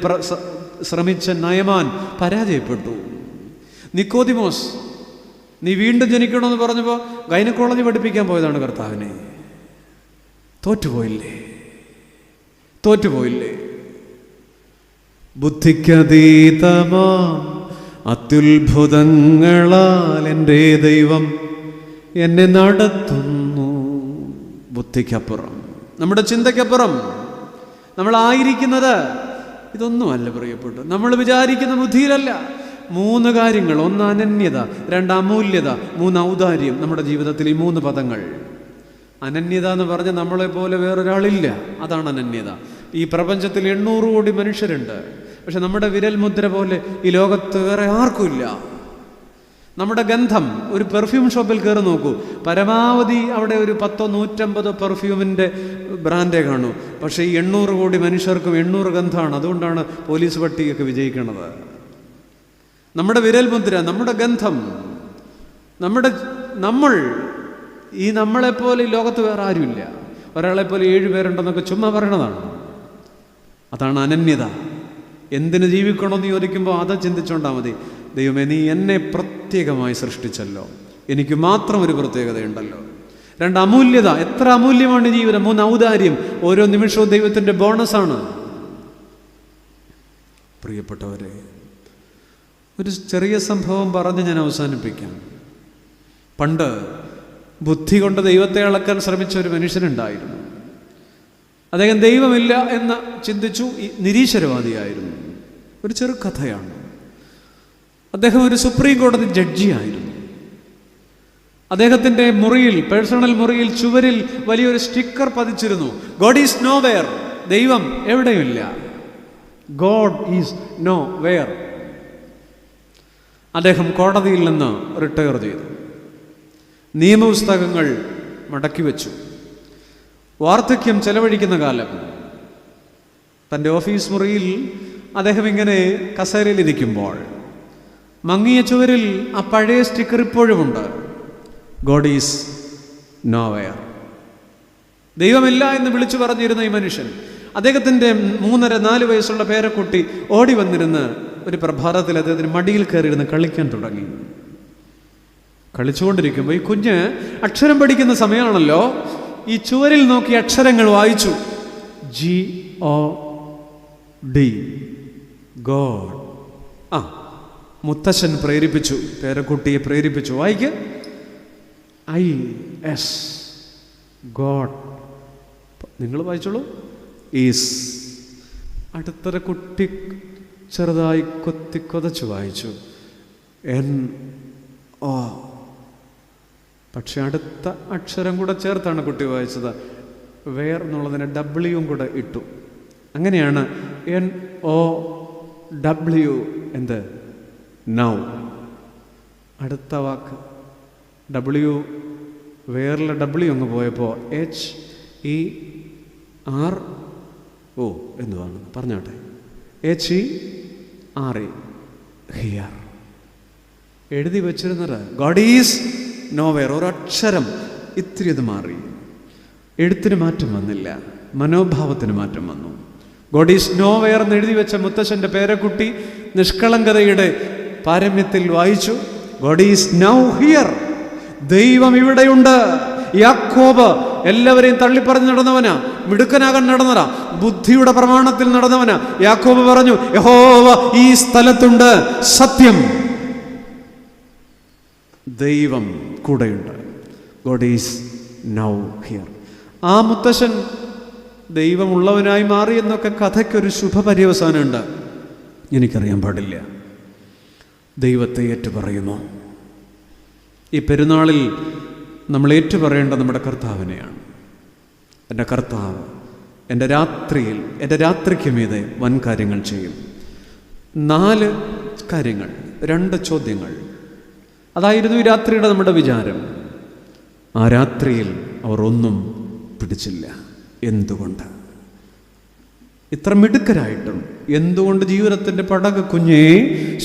ശ്രമിച്ച നയമാൻ പരാജയപ്പെട്ടു. നിക്കോദിമോസ്, നീ വീണ്ടും ജനിക്കണമെന്ന് പറഞ്ഞപ്പോൾ ഗൈനക്കോളജി പഠിപ്പിക്കാൻ പോയതാണ് കർത്താവിനെ. തോറ്റുപോയില്ലേ? ബുദ്ധിക്കതീതമാം അത്യുത്ഭുതങ്ങളാൽ എൻ്റെ ദൈവം എന്നെ നടത്തുന്നു. ബുദ്ധിക്കപ്പുറം, നമ്മുടെ ചിന്തയ്ക്കപ്പുറം നമ്മളായിരിക്കുന്നത് ഇതൊന്നുമല്ല പ്രിയപ്പെട്ടു. നമ്മൾ വിചാരിക്കുന്ന ബുദ്ധിയിലല്ല. 3 കാര്യങ്ങൾ: 1 അനന്യത, 2 അമൂല്യത, 3 ഔദാര്യം. നമ്മുടെ ജീവിതത്തിൽ ഈ 3 പദങ്ങൾ. അനന്യത എന്ന് പറഞ്ഞാൽ നമ്മളെപ്പോലെ വേറൊരാളില്ല, അതാണ് അനന്യത. ഈ പ്രപഞ്ചത്തിൽ 800 കോടി മനുഷ്യരുണ്ട്, പക്ഷെ നമ്മുടെ വിരൽ മുദ്ര പോലെ ഈ ലോകത്ത് വേറെ ആർക്കുമില്ല. നമ്മുടെ ഗന്ധം, ഒരു പെർഫ്യൂം ഷോപ്പിൽ കയറി നോക്കൂ, പരമാവധി അവിടെ ഒരു 10-150 പെർഫ്യൂമിൻ്റെ ബ്രാൻഡേ കാണൂ. പക്ഷേ ഈ 800 കോടി മനുഷ്യർക്കും 800 ഗന്ധമാണ്. അതുകൊണ്ടാണ് പോലീസ് പട്ടിയൊക്കെ വിജയിക്കുന്നത്. നമ്മുടെ വിരൽ മുദ്ര, നമ്മുടെ ഗന്ധം, നമ്മൾ ഈ നമ്മളെപ്പോലെ ഈ ലോകത്ത് വേറെ ആരുമില്ല. ഒരാളെപ്പോലെ 7 പേരുണ്ടെന്നൊക്കെ ചുമ്മാ പറയണതാണ്. അതാണ് അനന്യത. എന്തിന് ജീവിക്കണമെന്ന് ചോദിക്കുമ്പോൾ അത് ചിന്തിച്ചോണ്ടാൽ മതി. ദൈവമേ, നീ എന്നെ പ്രത്യേകമായി സൃഷ്ടിച്ചല്ലോ, എനിക്ക് മാത്രം ഒരു പ്രത്യേകതയുണ്ടല്ലോ. 2 അമൂല്യത, എത്ര അമൂല്യമാണ് ജീവിതം. 3 ഔദാര്യം, ഓരോ നിമിഷവും ദൈവത്തിൻ്റെ ബോണസാണ്. പ്രിയപ്പെട്ടവരെ, ഒരു ചെറിയ സംഭവം പറഞ്ഞ് ഞാൻ അവസാനിപ്പിക്കാം. പണ്ട് ബുദ്ധി കൊണ്ട് ദൈവത്തെ അളക്കാൻ ശ്രമിച്ച ഒരു മനുഷ്യനുണ്ടായിരുന്നു. അദ്ദേഹം ദൈവമില്ല എന്ന് ചിന്തിച്ചു, നിരീശ്വരവാദിയായിരുന്നു. ഒരു ചെറുകഥയാണ്. അദ്ദേഹം ഒരു സുപ്രീം കോടതി ജഡ്ജിയായിരുന്നു. അദ്ദേഹത്തിൻ്റെ മുറിയിൽ, പേഴ്സണൽ മുറിയിൽ ചുവരിൽ വലിയൊരു സ്റ്റിക്കർ പതിച്ചിരുന്നു, ഗോഡ് ഈസ് നോ വെയർ. ദൈവം എവിടെയുമില്ല. God is nowhere. അദ്ദേഹം കോടതിയിൽ നിന്ന് റിട്ടയർ ചെയ്തു. നിയമപുസ്തകങ്ങൾ മടക്കി വെച്ചു. വാർദ്ധക്യം ചെലവഴിക്കുന്ന കാലം തൻ്റെ ഓഫീസ് മുറിയിൽ അദ്ദേഹം ഇങ്ങനെ കസേരയിലിരിക്കുമ്പോൾ മങ്ങിയ ചുവരിൽ ആ പഴയ സ്റ്റിക്കർ ഇപ്പോഴുമുണ്ട്, ഗോഡ് ഈസ് നോ വെയർ. ദൈവമില്ല എന്ന് വിളിച്ചു പറഞ്ഞിരുന്ന ഈ മനുഷ്യൻ, അദ്ദേഹത്തിൻ്റെ 3-4 വയസ്സുള്ള പേരക്കുട്ടി ഓടി വന്നിരുന്ന് ഒരു പ്രഭാതത്തിൽ അദ്ദേഹത്തിന് മടിയിൽ കയറിയിരുന്ന് കളിക്കാൻ തുടങ്ങി. കളിച്ചുകൊണ്ടിരിക്കുമ്പോൾ ഈ കുഞ്ഞ് അക്ഷരം പഠിക്കുന്ന സമയമാണല്ലോ, ഈ ചുവരിൽ നോക്കി അക്ഷരങ്ങൾ വായിച്ചു. GOD, God. മുത്തശ്ശൻ പ്രേരിപ്പിച്ചു, പേരക്കുട്ടിയെ പ്രേരിപ്പിച്ചു, വായിക്ക്. IS, God. നിങ്ങൾ വായിച്ചോളൂ. ഈസ്. അടുത്തൊരു കുട്ടി ചെറുതായി കൊതിച്ചു വായിച്ചു, NO. പക്ഷെ അടുത്ത അക്ഷരം കൂടെ ചേർത്താണ് കുട്ടി വായിച്ചത്, വേർ എന്നുള്ളതിന് W കൂടെ ഇട്ടു. അങ്ങനെയാണ് NOW എന്ത്, നൗ. അടുത്ത വാക്ക് W, വേറിലെ W അങ്ങ് പോയപ്പോൾ HERO എന്തുവാണ് പറഞ്ഞോട്ടെ, HERE, ഹിയർ. എഴുതി വച്ചിരുന്നത് ഗോഡ് ഈസ് നോ വെയർ. ഒരക്ഷരം ഇത്തിരി ഇത് മാറി. എഴുത്തിന് മാറ്റം വന്നില്ല, മനോഭാവത്തിന് മാറ്റം വന്നു. ഗോഡ് ഈസ് നോ വെയർ എന്ന് എഴുതി വെച്ച മുത്തശ്ശൻ്റെ പേരക്കുട്ടി നിഷ്കളങ്കതയുടെ പാരമ്യത്തിൽ വായിച്ചു, ഗോഡ് ഈസ് നൗ ഹിയർ. ദൈവം ഇവിടെയുണ്ട്. യാക്കോബ് എല്ലാവരെയും തള്ളിപ്പറഞ്ഞ് നടന്നവനാ, മിടുക്കനാകാൻ നടന്നതാ, ബുദ്ധിയുടെ പ്രമാണത്തിൽ നടന്നവനാ. യാക്കോബ് പറഞ്ഞു, യഹോവ ഈ സ്ഥലത്തുണ്ട്, സത്യം, ദൈവം കൂടെയുണ്ട്. God is now here. ആ മുത്തശ്ശൻ ദൈവമുള്ളവനായി മാറി എന്നൊക്കെ കഥയ്ക്കൊരു ശുഭപര്യവസാനമുണ്ട്. എനിക്കറിയാൻ പാടില്ല. ദൈവത്തെ ഏറ്റുപറയുമോ? ഈ പെരുന്നാളിൽ നമ്മൾ ഏറ്റുപറയേണ്ട നമ്മുടെ കർത്താവിനെയാണ്. എൻ്റെ കർത്താവ് എൻ്റെ രാത്രിക്ക് മീതെ വൻ കാര്യങ്ങൾ ചെയ്യും. 4 കാര്യങ്ങൾ, 2 ചോദ്യങ്ങൾ. അതായിരുന്നു ഈ രാത്രിയുടെ നമ്മുടെ വിചാരം. ആ രാത്രിയിൽ അവർ ഒന്നും പിടിച്ചില്ല. എന്തുകൊണ്ട്? ഇത്ര മിടുക്കരായിട്ടും എന്തുകൊണ്ട് ജീവിതത്തിൻ്റെ പടക് കുഞ്ഞേ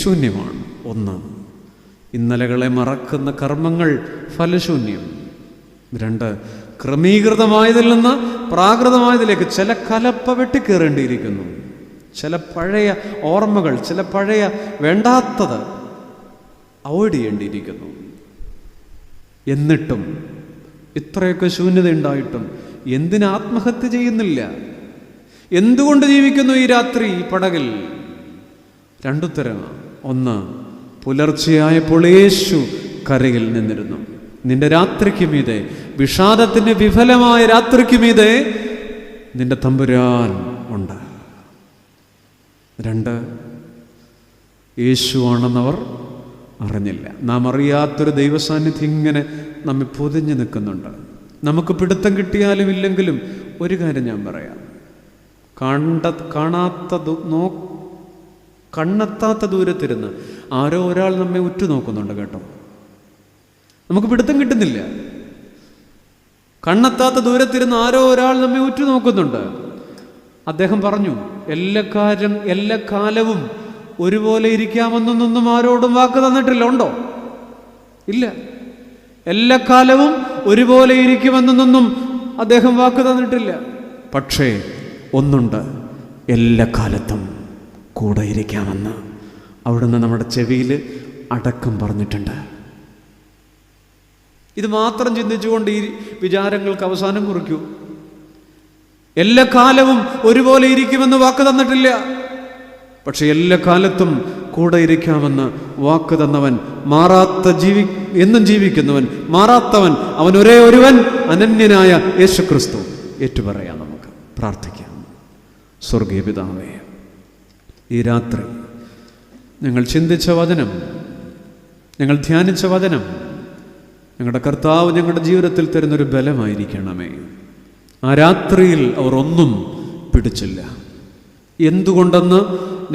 ശൂന്യമാണ്? 1, ഇന്നലകളെ മറക്കുന്ന കർമ്മങ്ങൾ ഫലശൂന്യം. 2, ക്രമീകൃതമായതിൽ നിന്ന് പ്രാകൃതമായതിലേക്ക് ചില കലപ്പ വെട്ടിക്കേറേണ്ടിയിരിക്കുന്നു. ചില പഴയ ഓർമ്മകൾ, ചില പഴയ വേണ്ടാത്തത് അവോയ്ഡ് ചെയ്യേണ്ടിയിരിക്കുന്നു. എന്നിട്ടും ഇത്രയൊക്കെ ശൂന്യത ഉണ്ടായിട്ടും എന്തിന് ആത്മഹത്യ ചെയ്യുന്നില്ല? എന്തുകൊണ്ട് ജീവിക്കുന്നു ഈ രാത്രി ഈ പടകിൽ? 2 ഉത്തരമാണ്. 1, പുലർച്ചയായപ്പോൾ യേശു കരയിൽ നിന്നിരുന്നു. നിന്റെ രാത്രിക്ക് മീതെ, വിഷാദത്തിന് വിഫലമായ രാത്രിക്ക് മീതെ നിന്റെ തമ്പുരാൻ ഉണ്ട്. 2, യേശുവാണെന്നവർ അറിഞ്ഞില്ല. നാം അറിയാത്തൊരു ദൈവസാന്നിധ്യം ഇങ്ങനെ നമ്മെ പൊതിഞ്ഞു നിൽക്കുന്നുണ്ട്. നമുക്ക് പിടുത്തം കിട്ടിയാലും ഇല്ലെങ്കിലും ഒരു കാര്യം ഞാൻ പറയാം, കണ്ണെത്താത്ത ദൂരത്തിരുന്ന് ആരോ ഒരാൾ നമ്മെ ഉറ്റുനോക്കുന്നുണ്ട് കേട്ടോ. നമുക്ക് പിടുത്തം കിട്ടുന്നില്ല. കണ്ണെത്താത്ത ദൂരത്തിരുന്ന് ആരോ ഒരാൾ നമ്മെ ഉറ്റുനോക്കുന്നുണ്ട്. അദ്ദേഹം പറഞ്ഞു, എല്ലാ കാലവും ഒരുപോലെ ഇരിക്കാമെന്നൊന്നും ആരോടും വാക്ക് തന്നിട്ടില്ല. ഉണ്ടോ? ഇല്ല. എല്ലാ കാലവും ഒരുപോലെ ഇരിക്കുമെന്നൊന്നും അദ്ദേഹം വാക്ക് തന്നിട്ടില്ല. പക്ഷേ ഒന്നുണ്ട്, എല്ലാ കാലത്തും കൂടെ ഇരിക്കാമെന്ന് അവിടുന്ന് നമ്മുടെ ചെവിയിൽ അടക്കം പറഞ്ഞിട്ടുണ്ട്. ഇത് മാത്രം ചിന്തിച്ചുകൊണ്ട് ഈ വിചാരങ്ങൾക്ക് അവസാനം കുറിക്കൂ. എല്ലാ കാലവും ഒരുപോലെ ഇരിക്കുമെന്ന് വാക്ക് തന്നിട്ടില്ല. പക്ഷെ എല്ലാ കാലത്തും കൂടെ ഇരിക്കാമെന്ന് വാക്ക് തന്നവൻ, എന്നും ജീവിക്കുന്നവൻ, മാറാത്തവൻ, അവൻ ഒരേ ഒരുവൻ, അനന്യനായ യേശുക്രിസ്തു. ഏറ്റുപറയാം, നമുക്ക് പ്രാർത്ഥിക്കാം. സ്വർഗീയ പിതാവേ, ഈ രാത്രി ഞങ്ങൾ ചിന്തിച്ച വചനം, ഞങ്ങൾ ധ്യാനിച്ച വചനം ഞങ്ങളുടെ കർത്താവ് ഞങ്ങളുടെ ജീവിതത്തിൽ തരുന്നൊരു ബലമായിരിക്കണമേ. ആ രാത്രിയിൽ അവർ ഒന്നും പിടിച്ചില്ല. എന്തുകൊണ്ടെന്ന്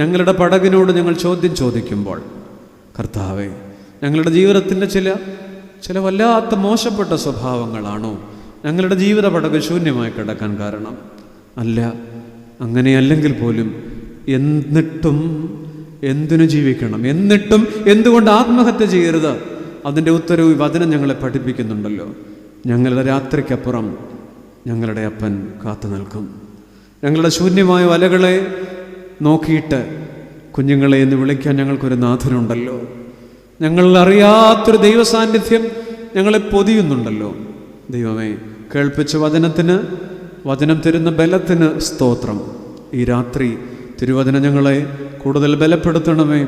ഞങ്ങളുടെ പടകിനോട് ഞങ്ങൾ ചോദ്യം ചോദിക്കുമ്പോൾ, കർത്താവേ, ഞങ്ങളുടെ ജീവിതത്തിൻ്റെ ചില വല്ലാത്ത മോശപ്പെട്ട സ്വഭാവങ്ങളാണോ ഞങ്ങളുടെ ജീവിത പടക് ശൂന്യമായി കിടക്കാൻ കാരണം? അല്ല, അങ്ങനെയല്ലെങ്കിൽ പോലും എന്നിട്ടും എന്തിനു ജീവിക്കണം, എന്നിട്ടും എന്തുകൊണ്ട് ആത്മഹത്യ ചെയ്യരുത്, അതിൻ്റെ ഉത്തരവ് ഈ വചനം ഞങ്ങളെ പഠിപ്പിക്കുന്നുണ്ടല്ലോ. ഞങ്ങളുടെ രാത്രിക്കപ്പുറം ഞങ്ങളുടെ അപ്പൻ കാത്തു നിൽക്കും. ഞങ്ങളുടെ ശൂന്യമായ വലകളെ നോക്കിയിട്ട് കുഞ്ഞുങ്ങളെ എന്ന് വിളിക്കാൻ ഞങ്ങൾക്കൊരു നാഥനുണ്ടല്ലോ. ഞങ്ങൾ അറിയാത്തൊരു ദൈവസാന്നിധ്യം ഞങ്ങളെ പൊതിയുന്നുണ്ടല്ലോ. ദൈവമേ, കേൾപ്പിച്ച വചനം തരുന്ന ബലത്തിന് സ്തോത്രം. ഈ രാത്രി തിരുവചനം ഞങ്ങളെ കൂടുതൽ ബലപ്പെടുത്തണമേ.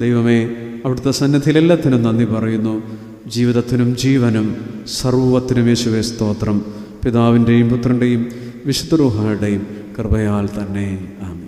ദൈവമേ, അവിടുത്തെ സന്നിധിയിൽ എല്ലാത്തിനും നന്ദി പറയുന്നു. ജീവിതത്തിനും ജീവനും സർവ്വത്തിനും യേശുവേ സ്തോത്രം. പിതാവിൻ്റെയും പുത്രൻ്റെയും വിശുദ്ധ റൂഹായുടെയും കൃപയാൽ തന്നെ. ആമേൻ.